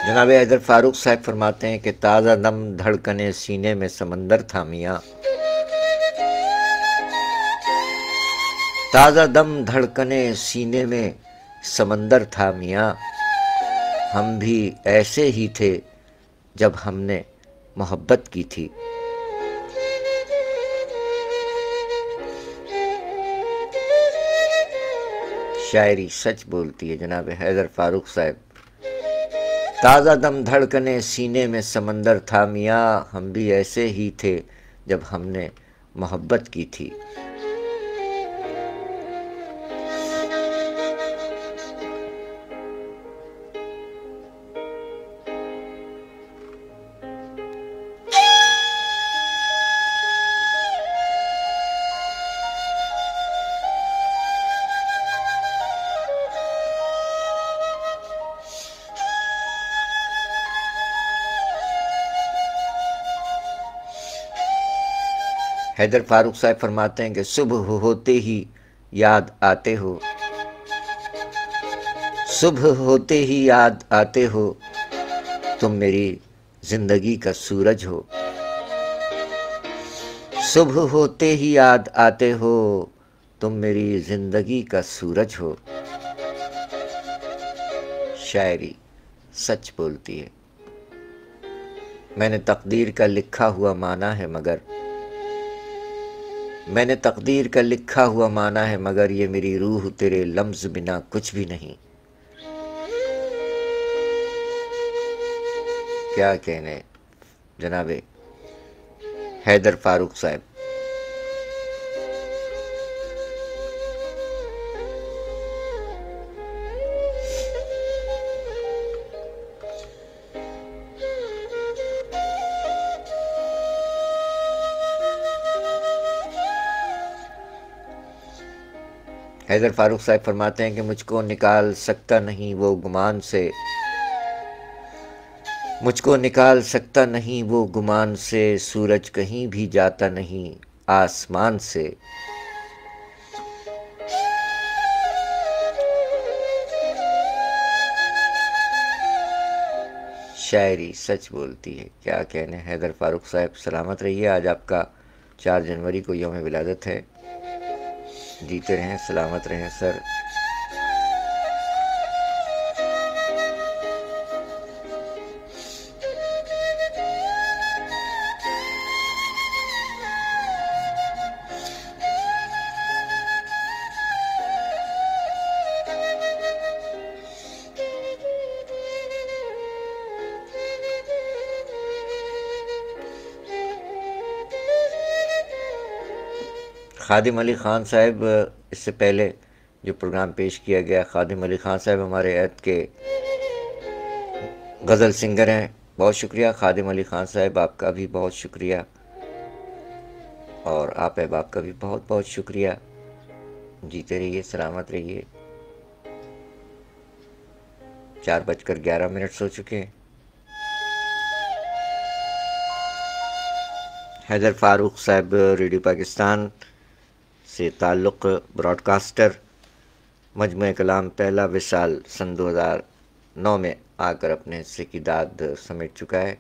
جناب حیدر فاروق صاحب فرماتے ہیں کہ تازہ دم دھڑکنے سینے میں سمندر تھا میاں، تازہ دم دھڑکنے سینے میں سمندر تھا میاں، ہم بھی ایسے ہی تھے جب ہم نے محبت کی تھی۔ شاعری سچ بولتی ہے جناب حیدر فاروق صاحب۔ تازہ دم دھڑکنے سینے میں سمندر تھا میاں، ہم بھی ایسے ہی تھے جب ہم نے محبت کی تھی۔ حیدر فاروق صاحب فرماتے ہیں کہ صبح ہوتے ہی یاد آتے ہو، صبح ہوتے ہی یاد آتے ہو، تم میری زندگی کا سورج ہو، صبح ہوتے ہی یاد آتے ہو، تم میری زندگی کا سورج ہو۔ شاعری سچ بولتی ہے۔ میں نے تقدیر کا لکھا ہوا مانا ہے مگر، میں نے تقدیر کا لکھا ہوا مانا ہے مگر یہ میری روح تیرے لمز بنا کچھ بھی نہیں۔ کیا کہنے جناب حیدر فاروق صاحب۔ حیدر فاروق صاحب فرماتے ہیں کہ مجھ کو نکال سکتا نہیں وہ گمان سے، مجھ کو نکال سکتا نہیں وہ گمان سے، سورج کہیں بھی جاتا نہیں آسمان سے۔ شاعری سچ بولتی ہے۔ کیا کہنے حیدر فاروق صاحب، سلامت رہیے۔ آج آپ کا 4 جنوری کو یوم ولادت ہے، جیتے رہیں، سلامت رہیں سر۔ خادم علی خان صاحب، اس سے پہلے جو پروگرام پیش کیا گیا، خادم علی خان صاحب ہمارے عہد کے غزل سنگر ہیں، بہت شکریہ خادم علی خان صاحب، آپ کا بھی بہت شکریہ، اور آپ احباب کا بھی بہت بہت شکریہ۔ جیتے رہیے، سلامت رہیے۔ 4:11 ہو چکے ہیں۔ حیدر فاروق صاحب ریڈیو پاکستان سے تعلق براڈ کاسٹر، مجموعہ کلام پہلا وصال سن 2009 میں آ کر اپنے حصے کی داد سمیٹ چکا ہے۔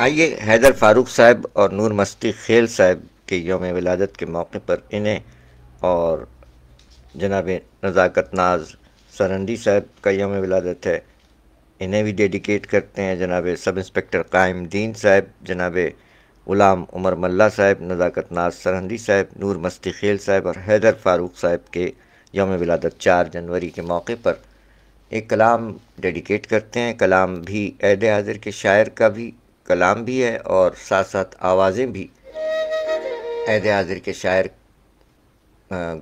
آئیے حیدر فاروق صاحب اور نور مستی خیل صاحب کے یوم ولادت کے موقع پر انہیں اور جناب نزاکت ناز سرہندی صاحب کا یوم ولادت ہے، انہیں بھی ڈیڈیکیٹ کرتے ہیں۔ جناب سب انسپکٹر قائم دین صاحب، جناب غلام عمر ملا صاحب، نزاکت ناز سرہندی صاحب، نور مستی خیل صاحب اور حیدر فاروق صاحب کے یوم ولادت 4 جنوری کے موقع پر ایک کلام ڈیڈیکیٹ کرتے ہیں۔ کلام بھی عہد حاضر کے شاعر کا بھی کلام بھی ہے اور ساتھ ساتھ آوازیں بھی عہد حاضر کے شاعر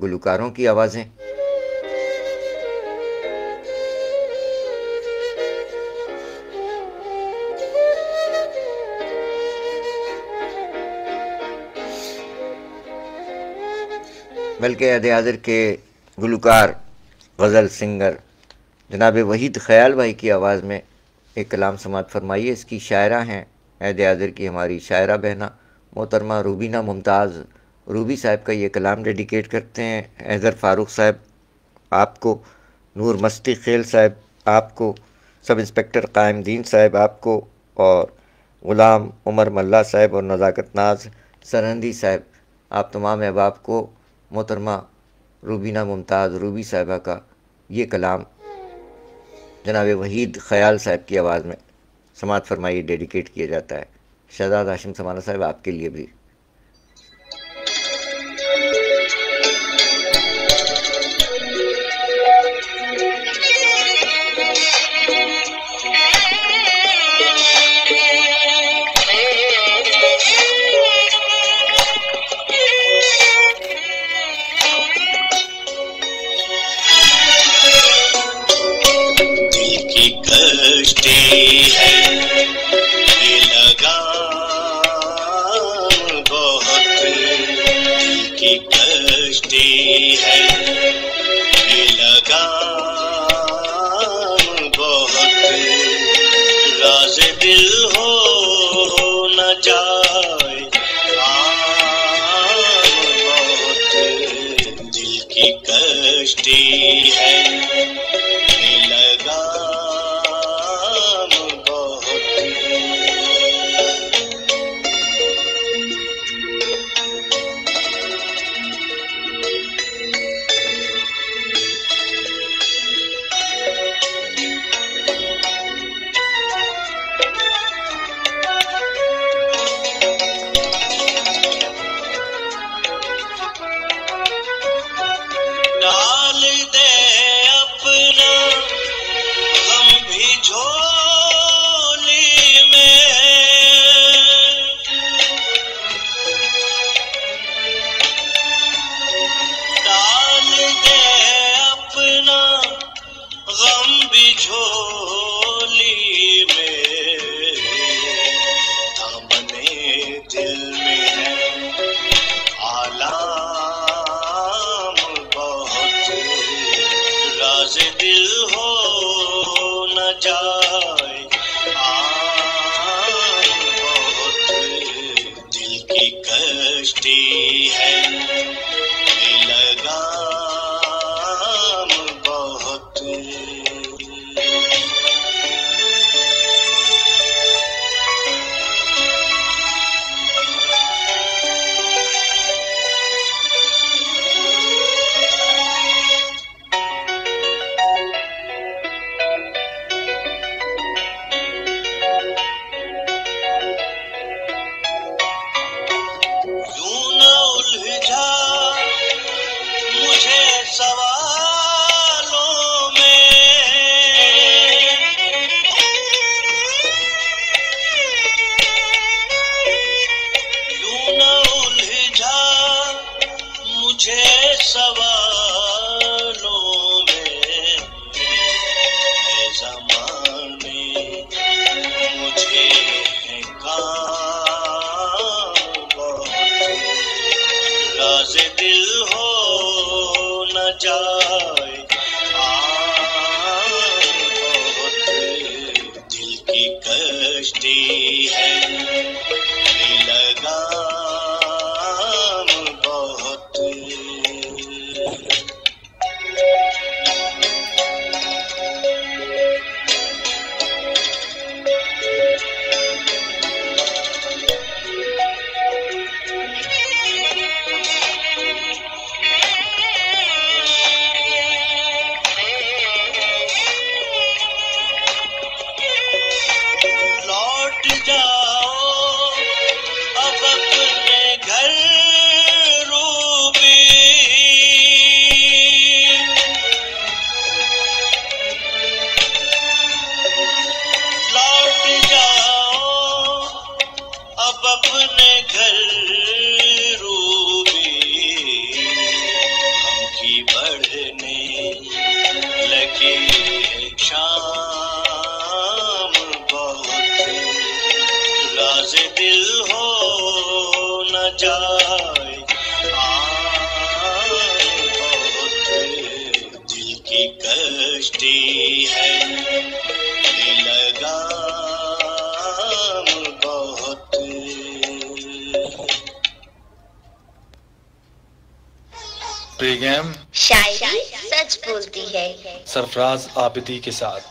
گلوکاروں کی آوازیں۔ بلکہ عہد حاضر کے گلوکار غزل سنگر جناب وحید خیال بھائی کی آواز میں ایک کلام سماعت فرمائیے۔ اس کی شاعرہ ہیں عہد حاضر کی ہماری شاعرہ بہنہ محترمہ روبینہ ممتاز روبی صاحب کا یہ کلام ڈیڈیکیٹ کرتے ہیں۔ حیدر فاروق صاحب آپ کو، نور مستی خیل صاحب آپ کو، سب انسپکٹر قائم دین صاحب آپ کو، اور غلام عمر ملا صاحب اور نزاکت ناز سرہندی صاحب آپ تمام احباب کو محترمہ روبینہ ممتاز روبی صاحبہ کا یہ کلام جناب وحید خیال صاحب کی آواز میں سماعت فرمائیے ڈیڈیکیٹ کیا جاتا ہے۔ شہزاد ہاشم سمانہ صاحب آپ کے لیے بھی۔ شام بہت راز دل ہو نہ جائے بہت دل کی کشتی ہے لگام بہت بیگم شاعری سچ بولتی ہے سرفراز عابدی کے ساتھ.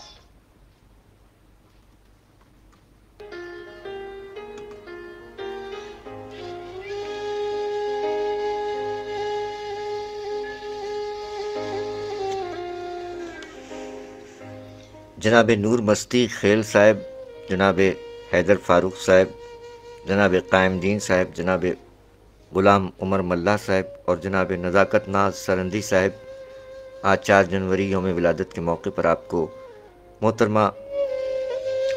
جناب نور مستی خیل صاحب، جناب حیدر فاروق صاحب، جناب قائم دین صاحب، جناب غلام عمر ملا صاحب اور جناب نزاکت ناز سرندی صاحب، آج 4 جنوری یوم ولادت کے موقع پر آپ کو محترمہ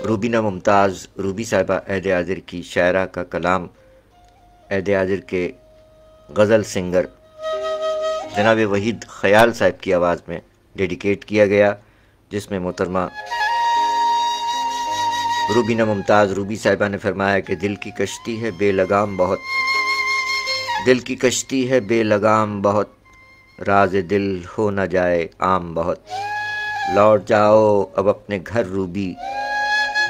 روبینہ ممتاز روبی صاحبہ عہد حاضر کی شاعرہ کا کلام عہد حاضر کے غزل سنگر جناب وحید خیال صاحب کی آواز میں ڈیڈیکیٹ کیا گیا، جس میں محترمہ روبینہ ممتاز روبی صاحبہ نے فرمایا کہ دل کی کشتی ہے بے لگام بہت، دل کی کشتی ہے بے لگام بہت، راز دل ہو نہ جائے عام بہت، لوٹ جاؤ اب اپنے گھر روبی،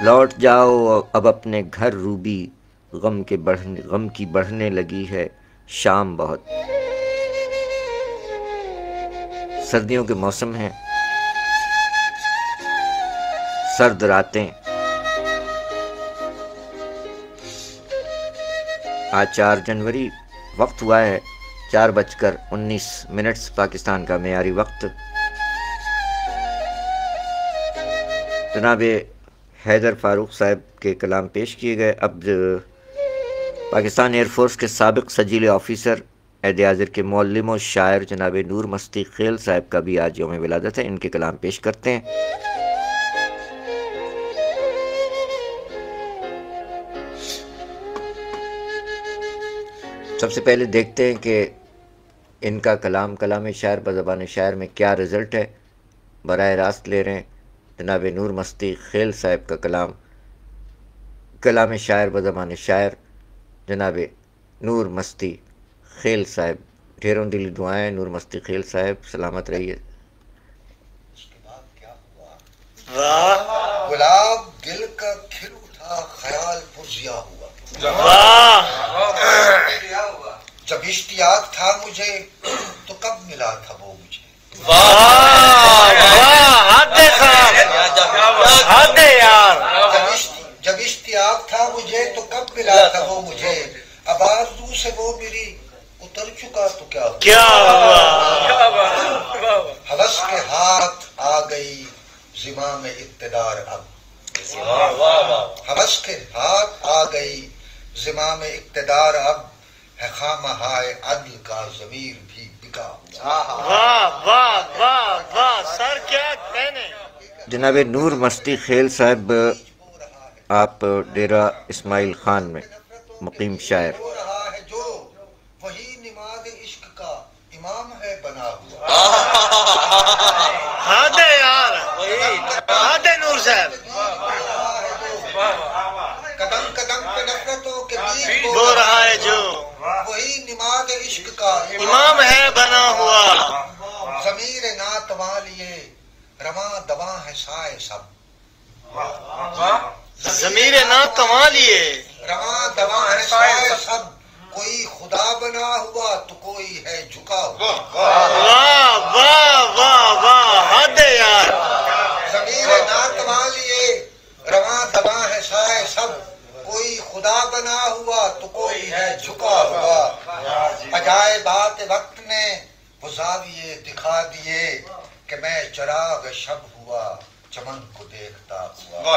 لوٹ جاؤ اب اپنے گھر روبی، غم کی بڑھنے لگی ہے شام بہت. سردیوں کے موسم ہیں، سرد راتیں، آج 4 جنوری، وقت ہوا ہے 4:19 پاکستان کا معیاری وقت. جناب حیدر فاروق صاحب کے کلام پیش کیے گئے. اب پاکستان ایئر فورس کے سابق سجیل آفیسر عہد حاضر کے معلم و شاعر جناب نور مستی خیل صاحب کا بھی آج یوم ولادت ہے، ان کے کلام پیش کرتے ہیں. سب سے پہلے دیکھتے ہیں کہ ان کا کلام شاعر بزبان شاعر میں کیا رزلٹ ہے. براہ راست لے رہے ہیں جناب نور مستی خیل صاحب کا کلام شاعر بزبان شاعر جناب نور مستی خیل صاحب. ڈھیروں دلی دعائیں نور مستی خیل صاحب، سلامت رہیے. گلاب دل کا کھل اٹھا خیال پرزیا ہوا، جب اشتیاق تھا مجھے تو کب ملا تھا وہ مجھے، جب اشتیاق تھا مجھے تو کب ملا تھا وہ مجھے، اب آرزو سے وہ میری اتر چکا تو کیا ہوا، ہوس کے ہاتھ آ گئی زمام اقتدار اب، ہوس کے ہاتھ آ گئی زمام اقتدار اب، ہے خامہائے عدل کا ضمیر بھی بکا ہوا. جناب نور مستی خیل صاحب، آپ ڈیرہ اسماعیل خان میں مقیم شاعر. ہو رہا ہے جو وہی نماز عشق کا امام ہے بنا ہوا، نور صاحب قدم قدم پہ نفرتوں کے بیچ بو رہا ہے جو وہی نماز عشق کا امام ہے بنا ہوا، ضمیر ناتواں لیے رواں دواں ہے سائے سب، ضمیر نہ کما لیے رواں دواں ہے سائے سب، کوئی خدا بنا ہوا تو کوئی ہے جھکا ہوا، واہ واہ واہ واہ حد ہے یار، ضمیر ناتواں لیے رواں دواں ہے سائے سب، کوئی خدا بنا ہوا تو کوئی ہے جھکا ہوا. عجائبات وقت نے وہ زاویے دکھا دیے کہ میں چراغ شب ہوا چمن کو دیکھتا ہوا،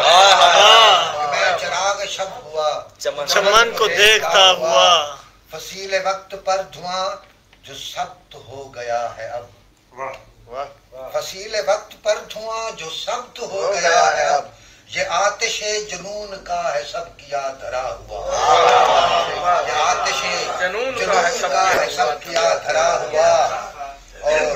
کہ میں چراغ شب ہوا چمن کو دیکھتا ہوا، فصیل وقت پر دھواں جو سبت ہو گیا ہے اب، فصیل وقت پر دھواں جو سبت ہو گیا ہے اب، یہ آتش جنون کا ہے سب کیا دھرا ہوا، یہ آتش جنون کا ہے سب کیا دھرا ہوا. اور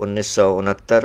1969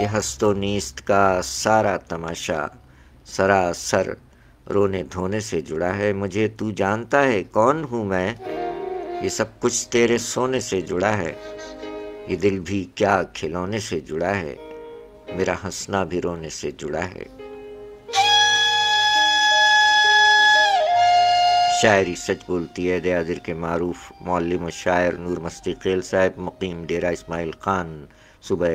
یہ ہست و نیست کا سارا تماشا سراسر رونے دھونے سے جڑا ہے. مجھے تو جانتا ہے کون ہوں میں، یہ سب کچھ تیرے سونے سے جڑا ہے. یہ دل بھی کیا کھلونے سے جڑا ہے، میرا ہنسنا بھی رونے سے جڑا ہے. شاعری سچ بولتی ہے دیادر کے معروف معلم و شاعر نور مستی خیل صاحب، مقیم ڈیرہ اسماعیل خان، صوبہ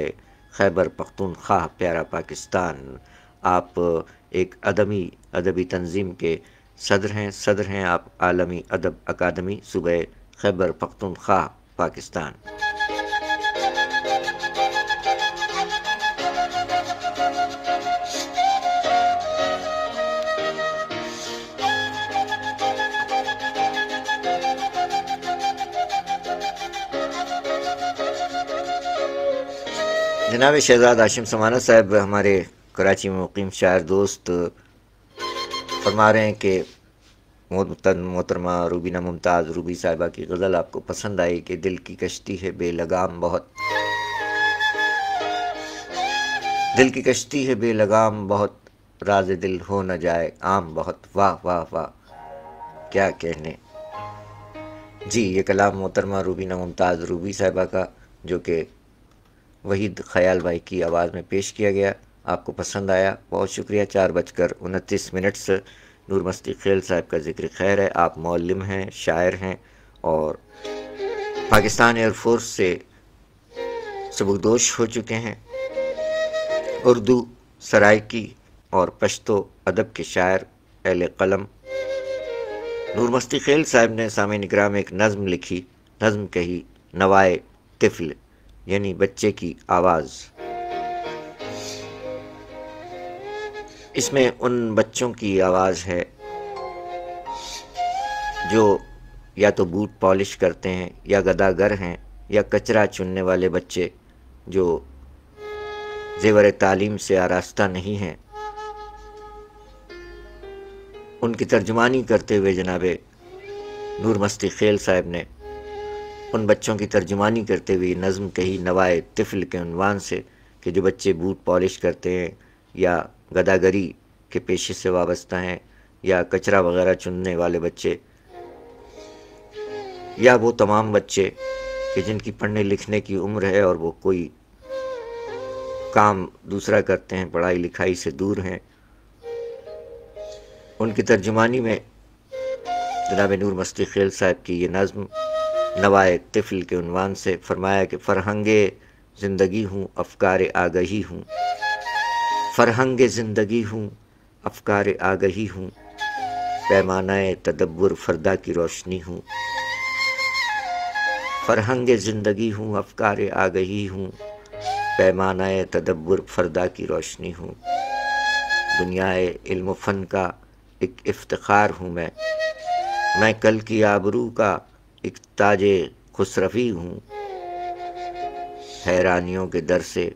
خیبر پختونخوا، پیارا پاکستان. آپ ایک ادبی تنظیم کے صدر ہیں آپ عالمی ادب اکادمی، صوبہ خیبر پختونخوا، پاکستان. جناب شہزاد ہاشم سمانہ صاحب ہمارے کراچی میں مقیم شاعر دوست فرما رہے ہیں کہ محترمہ روبینہ ممتاز روبی صاحبہ کی غزل آپ کو پسند آئی کہ دل کی کشتی ہے بے لگام بہت، دل کی کشتی ہے بے لگام بہت، راز دل ہو نہ جائے عام بہت. واہ واہ واہ، کیا کہنے. جی یہ کلام محترمہ روبینہ ممتاز روبی صاحبہ کا، جو کہ وحید خیال بھائی کی آواز میں پیش کیا گیا، آپ کو پسند آیا، بہت شکریہ. 4:29 نور مستی خیل صاحب کا ذکر خیر ہے. آپ معلم ہیں، شاعر ہیں اور پاکستان ایئر فورس سے سبکدوش ہو چکے ہیں. اردو، سرائکی اور پشتو ادب کے شاعر، اہل قلم. نور مستی خیل صاحب نے سامعین اکرام ایک نظم لکھی، نظم کہی نوائے طفل، یعنی بچے کی آواز. اس میں ان بچوں کی آواز ہے جو یا تو بوٹ پالش کرتے ہیں، یا گداگر ہیں، یا کچرا چننے والے بچے جو زیور تعلیم سے آراستہ نہیں ہیں. ان کی ترجمانی کرتے ہوئے جناب نور مستی خیل صاحب نے ان بچوں کی ترجمانی کرتے ہوئے نظم کہی نوائے طفل کے عنوان سے، کہ جو بچے بوٹ پالش کرتے ہیں یا گداگری کے پیشے سے وابستہ ہیں، یا کچرا وغیرہ چننے والے بچے، یا وہ تمام بچے کہ جن کی پڑھنے لکھنے کی عمر ہے اور وہ کوئی کام دوسرا کرتے ہیں، پڑھائی لکھائی سے دور ہیں. ان کی ترجمانی میں جناب نور مستی خیل صاحب کی یہ نظم نوائے طفل کے عنوان سے فرمایا کہ فرہنگ زندگی ہوں افکار آگہی ہوں، فرہنگ زندگی ہوں افکار آگہی ہوں، پیمانہ تدبر فردا کی روشنی ہوں. فرہنگ زندگی ہوں افکار آگہی ہوں، پیمانہ تدبر فردا کی روشنی ہوں. دنیا علم و فن کا ایک افتخار ہوں میں کل کی آبرو کا ایک تاج خسروی ہوں. حیرانیوں کے در سے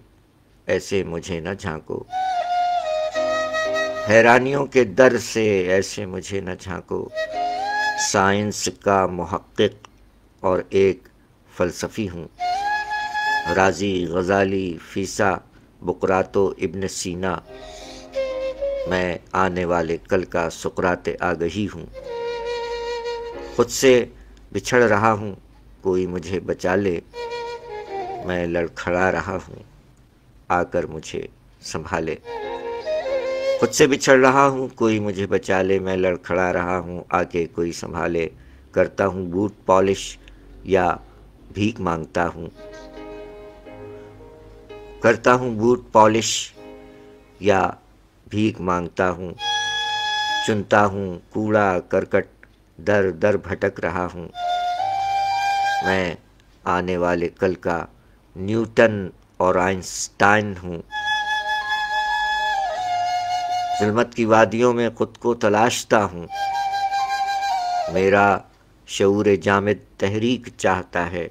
ایسے مجھے نہ جھانکو، حیرانیوں کے در سے ایسے مجھے نہ جھانکو. سائنس کا محقق اور ایک فلسفی ہوں، رازی غزالی فیسا بقراتو ابن سینا. میں آنے والے کل کا سقراط آگہی ہوں. خود سے بچھڑ رہا ہوں کوئی مجھے بچا لے، میں لڑکھڑا رہا ہوں آ کر مجھے سنبھالے. خود سے بچھڑ رہا ہوں کوئی مجھے بچا لے، میں لڑکھڑا رہا ہوں آ کے کوئی سنبھالے. کرتا ہوں بوٹ پالش یا بھیک مانگتا ہوں، کرتا ہوں بوٹ پالش یا بھیک مانگتا ہوں. چنتا ہوں کوڑا کرکٹ در در بھٹک رہا ہوں. میں آنے والے کل کا نیوٹن اور آئنسٹائن ہوں. ظلمت کی وادیوں میں خود کو تلاشتا ہوں. میرا شعور جامد تحریک چاہتا ہے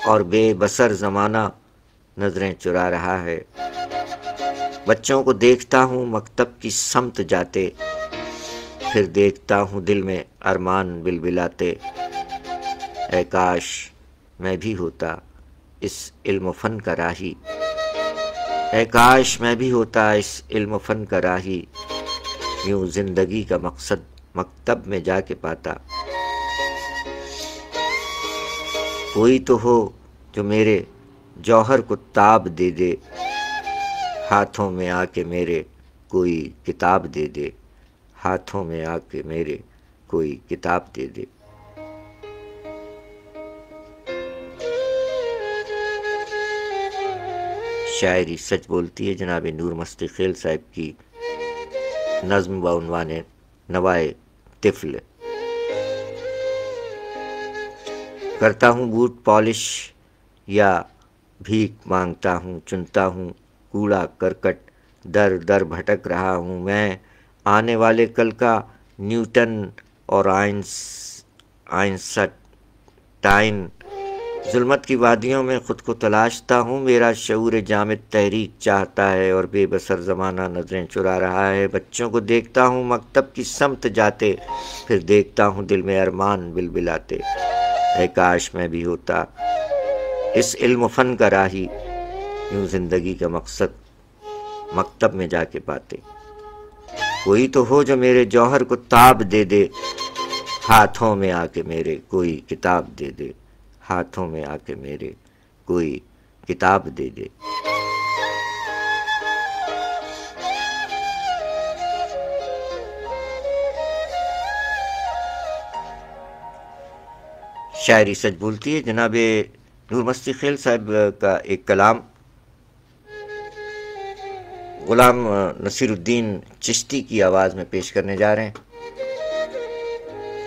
اور بے بصر زمانہ نظریں چرا رہا ہے. بچوں کو دیکھتا ہوں مکتب کی سمت جاتے، پھر دیکھتا ہوں دل میں ارمان بلبلاتے. اے کاش میں بھی ہوتا اس علم و فن کا راہی، اے کاش میں بھی ہوتا اس علم و فن کا راہی، یوں زندگی کا مقصد مکتب میں جا کے پاتا۔ کوئی تو ہو جو میرے جوہر کو تاب دے دے، ہاتھوں میں آ کے میرے کوئی کتاب دے دے، ہاتھوں میں آ کے میرے کوئی کتاب دے دے۔ شاعری سچ بولتی ہے جناب نور مستی خیل صاحب کی نظم بعنوان نوائے طفل۔ کرتا ہوں بوٹ پالش یا بھیک مانگتا ہوں، چنتا ہوں کوڑا کرکٹ، در در بھٹک رہا ہوں میں، آنے والے کل کا نیوٹن اور آئنسٹائن۔ ظلمت کی وادیوں میں خود کو تلاشتا ہوں، میرا شعور جامد تحریک چاہتا ہے اور بے بصر زمانہ نظریں چرا رہا ہے۔ بچوں کو دیکھتا ہوں مکتب کی سمت جاتے، پھر دیکھتا ہوں دل میں ارمان بلبلاتے۔ اے کاش میں بھی ہوتا اس علم و فن کا راہی، یوں زندگی کا مقصد مکتب میں جا کے پاتے۔ کوئی تو ہو جو میرے جوہر کو تاب دے دے، ہاتھوں میں آ کے میرے کوئی کتاب دے دے، ہاتھوں میں آ کے میرے کوئی کتاب دے دے۔ شاعری سچ بولتی ہے جناب نور مستی خیل صاحب کا ایک کلام غلام نصیر الدین چشتی کی آواز میں پیش کرنے جا رہے ہیں۔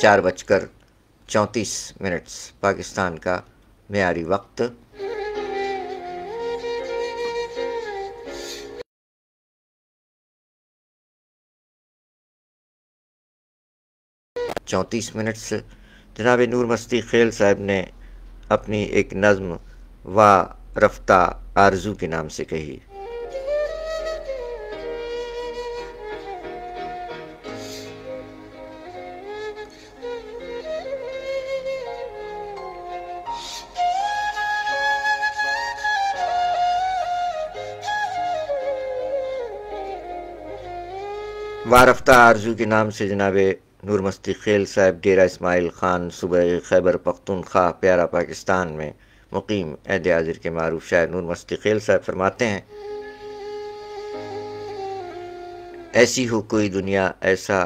4:34 پاکستان کا معیاری وقت۔ جناب نور مستی خیل صاحب نے اپنی ایک نظم و رفتہ آرزو کے نام سے کہی۔ وارفتہ آرزو کے نام سے جناب نور مستی خیل صاحب ڈیرہ اسماعیل خان صوبہ خیبر پختونخوا پیارا پاکستان میں مقیم عہد حاضر کے معروف شاعر نور مستی خیل صاحب فرماتے ہیں، ایسی ہو کوئی دنیا، ایسا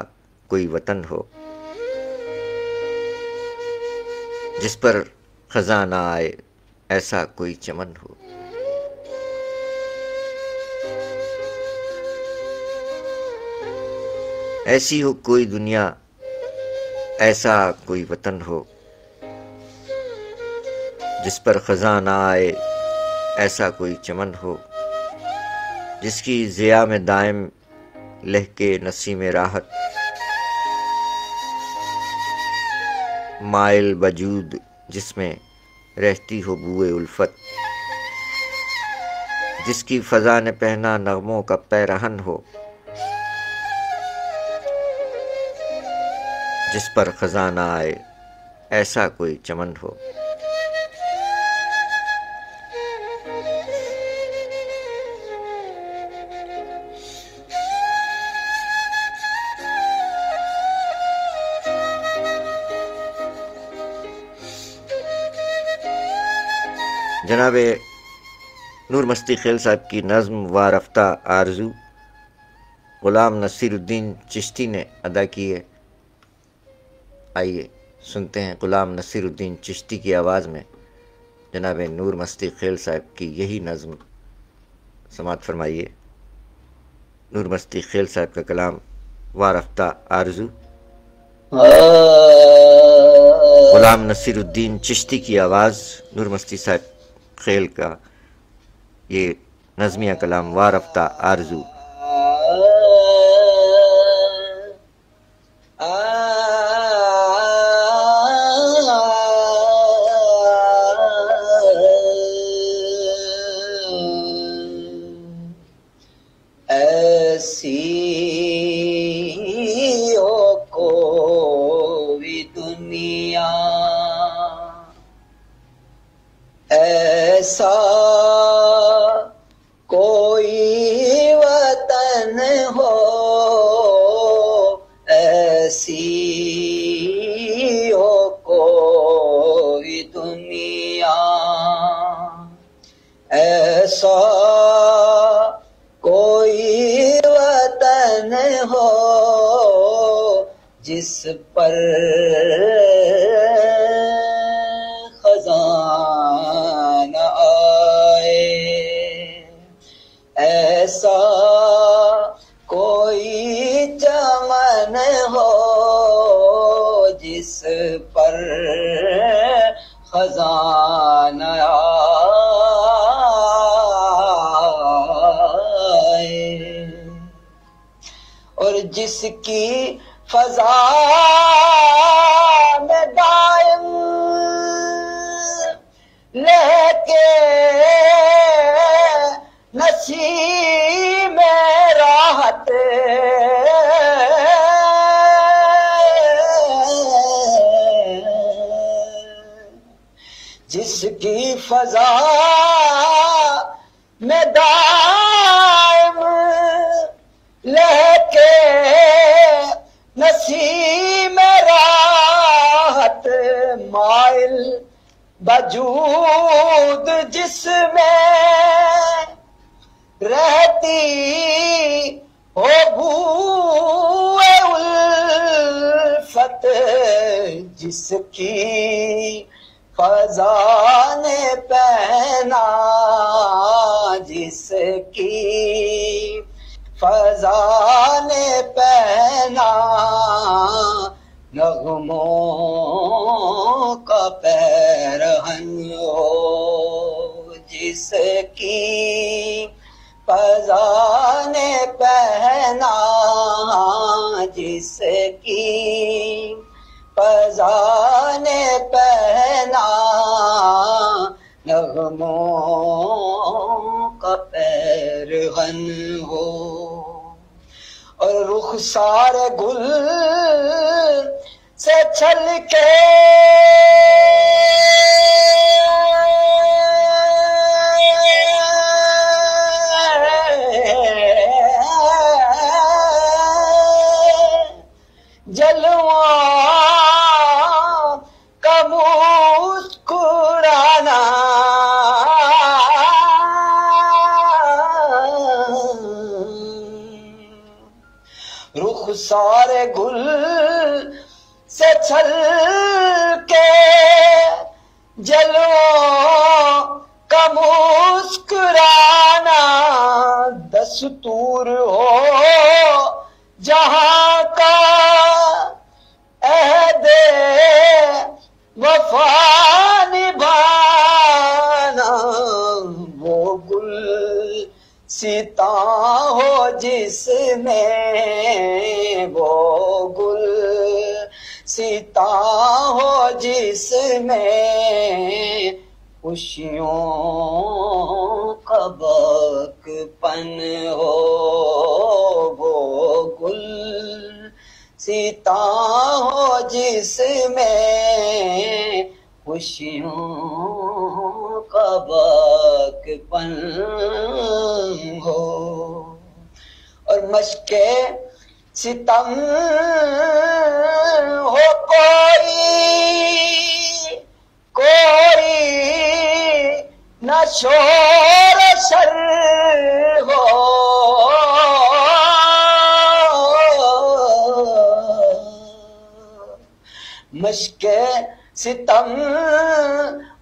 کوئی وطن ہو، جس پر خزاں نہ آئے، ایسا کوئی چمن ہو۔ ایسی ہو کوئی دنیا، ایسا کوئی وطن ہو، جس پر خزاں نہ آئے، ایسا کوئی چمن ہو، جس کی ضیاء میں دائم لہکے نسیم راحت، مائل وجود جس میں رہتی ہو بوئے الفت، جس کی فضا نے پہنا نغموں کا پیرہن ہو، جس پر خزاں نہ آئے، ایسا کوئی چمن ہو۔ جناب نور مستی خیل صاحب کی نظم وارفتہ آرزو غلام نصیر الدین چشتی نے ادا کی ہے۔ آئیے سنتے ہیں غلام نصیر الدین چشتی کی آواز میں جناب نور مستی خیل صاحب کی یہی نظم، سماعت فرمائیے۔ نور مستی خیل صاحب کا کلام وارفتہ آرزو، غلام نصیر الدین چشتی کی آواز، نور مستی صاحب خیل کا یہ نظمیہ کلام وارفتہ آرزو۔ ایسا کوئی جس پر خزانہ آئے، ایسا کوئی چمن ہو جس پر خزانہ آئے، اور جس کی فضا میں دائم لے کے نسیم راحت، جس کی فضا میں دائم لے کے نسیم راحت، مائل وجود جس میں رہتی ہو بوئے الفت، جس کی فضا نے پہنا، جس کی فضا نے پہنا نغموں کا پیرہن ہو، جس کی فضا نے پہنا، جس کی فضا نے پہنا نغموں کا پیرہن ہو، اور رخسار گل سے چھل کے جلووں کا مسکرانا، رخسار گل سے چھل کے جلووں کا مسکرانا، دستور ہو جہاں کا عہد وفا نبھانا، وہ گل ستا ہو جس میں، وہ گل ستا ہو جس میں خوشیوں کا بکپن ہو، وہ گل ستا ہو جس میں خوشیوں کا بکپن ہو، اور مشق ستم ہو کوئی نہ شور شر ہو، مشق ستم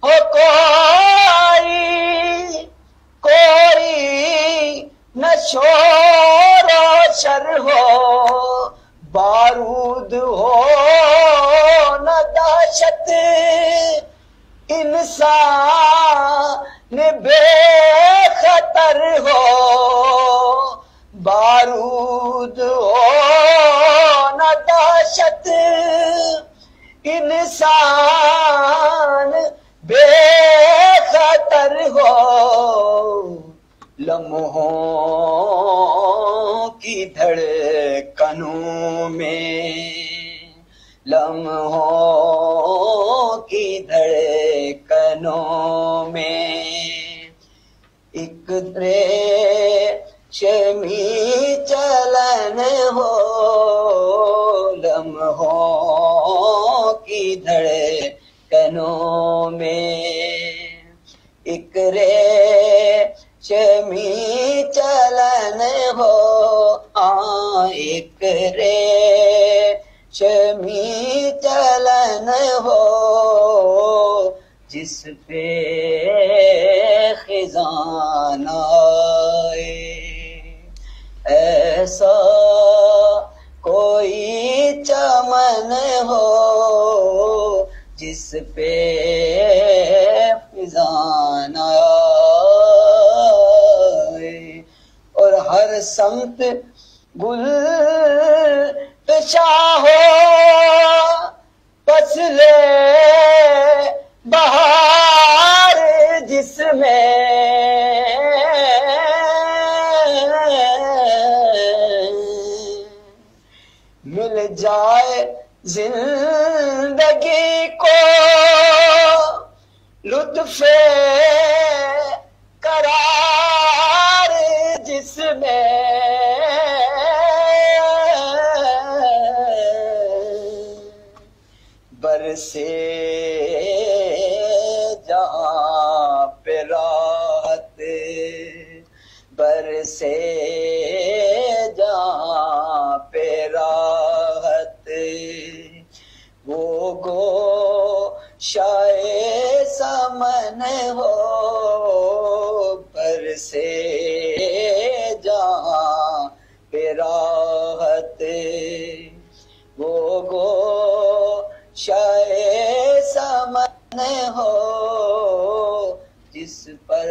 ہو کوئی نہ شور و شر ہو، بارود ہو نہ دہشت انسان بے خطر ہو، بارود ہو نہ دہشت انسان بے خطر ہو، لمحوں کی دھڑکنوں میں، لمحوں کی دھڑکنوں میں ایک ریشمی چلن ہو، لمحوں کی دھڑکنوں میں ایک ریشمی چلن ہو، ایک ریشمی شمی چلن ہو جس پہ خزان آئے، ایسا کوئی چمن ہو جس پہ خزان آئے، اور ہر سمت گل پشا ہو فصل بہار جس میں مل جائے زندگی کو لطف قرار جس میں برسے جہاں پہ راحت، برسے جہاں پہ راحت، وہ گوشائے سمن ہو برسے جہاں پہ راحت، وہ گوشائے سمن ہو جس پر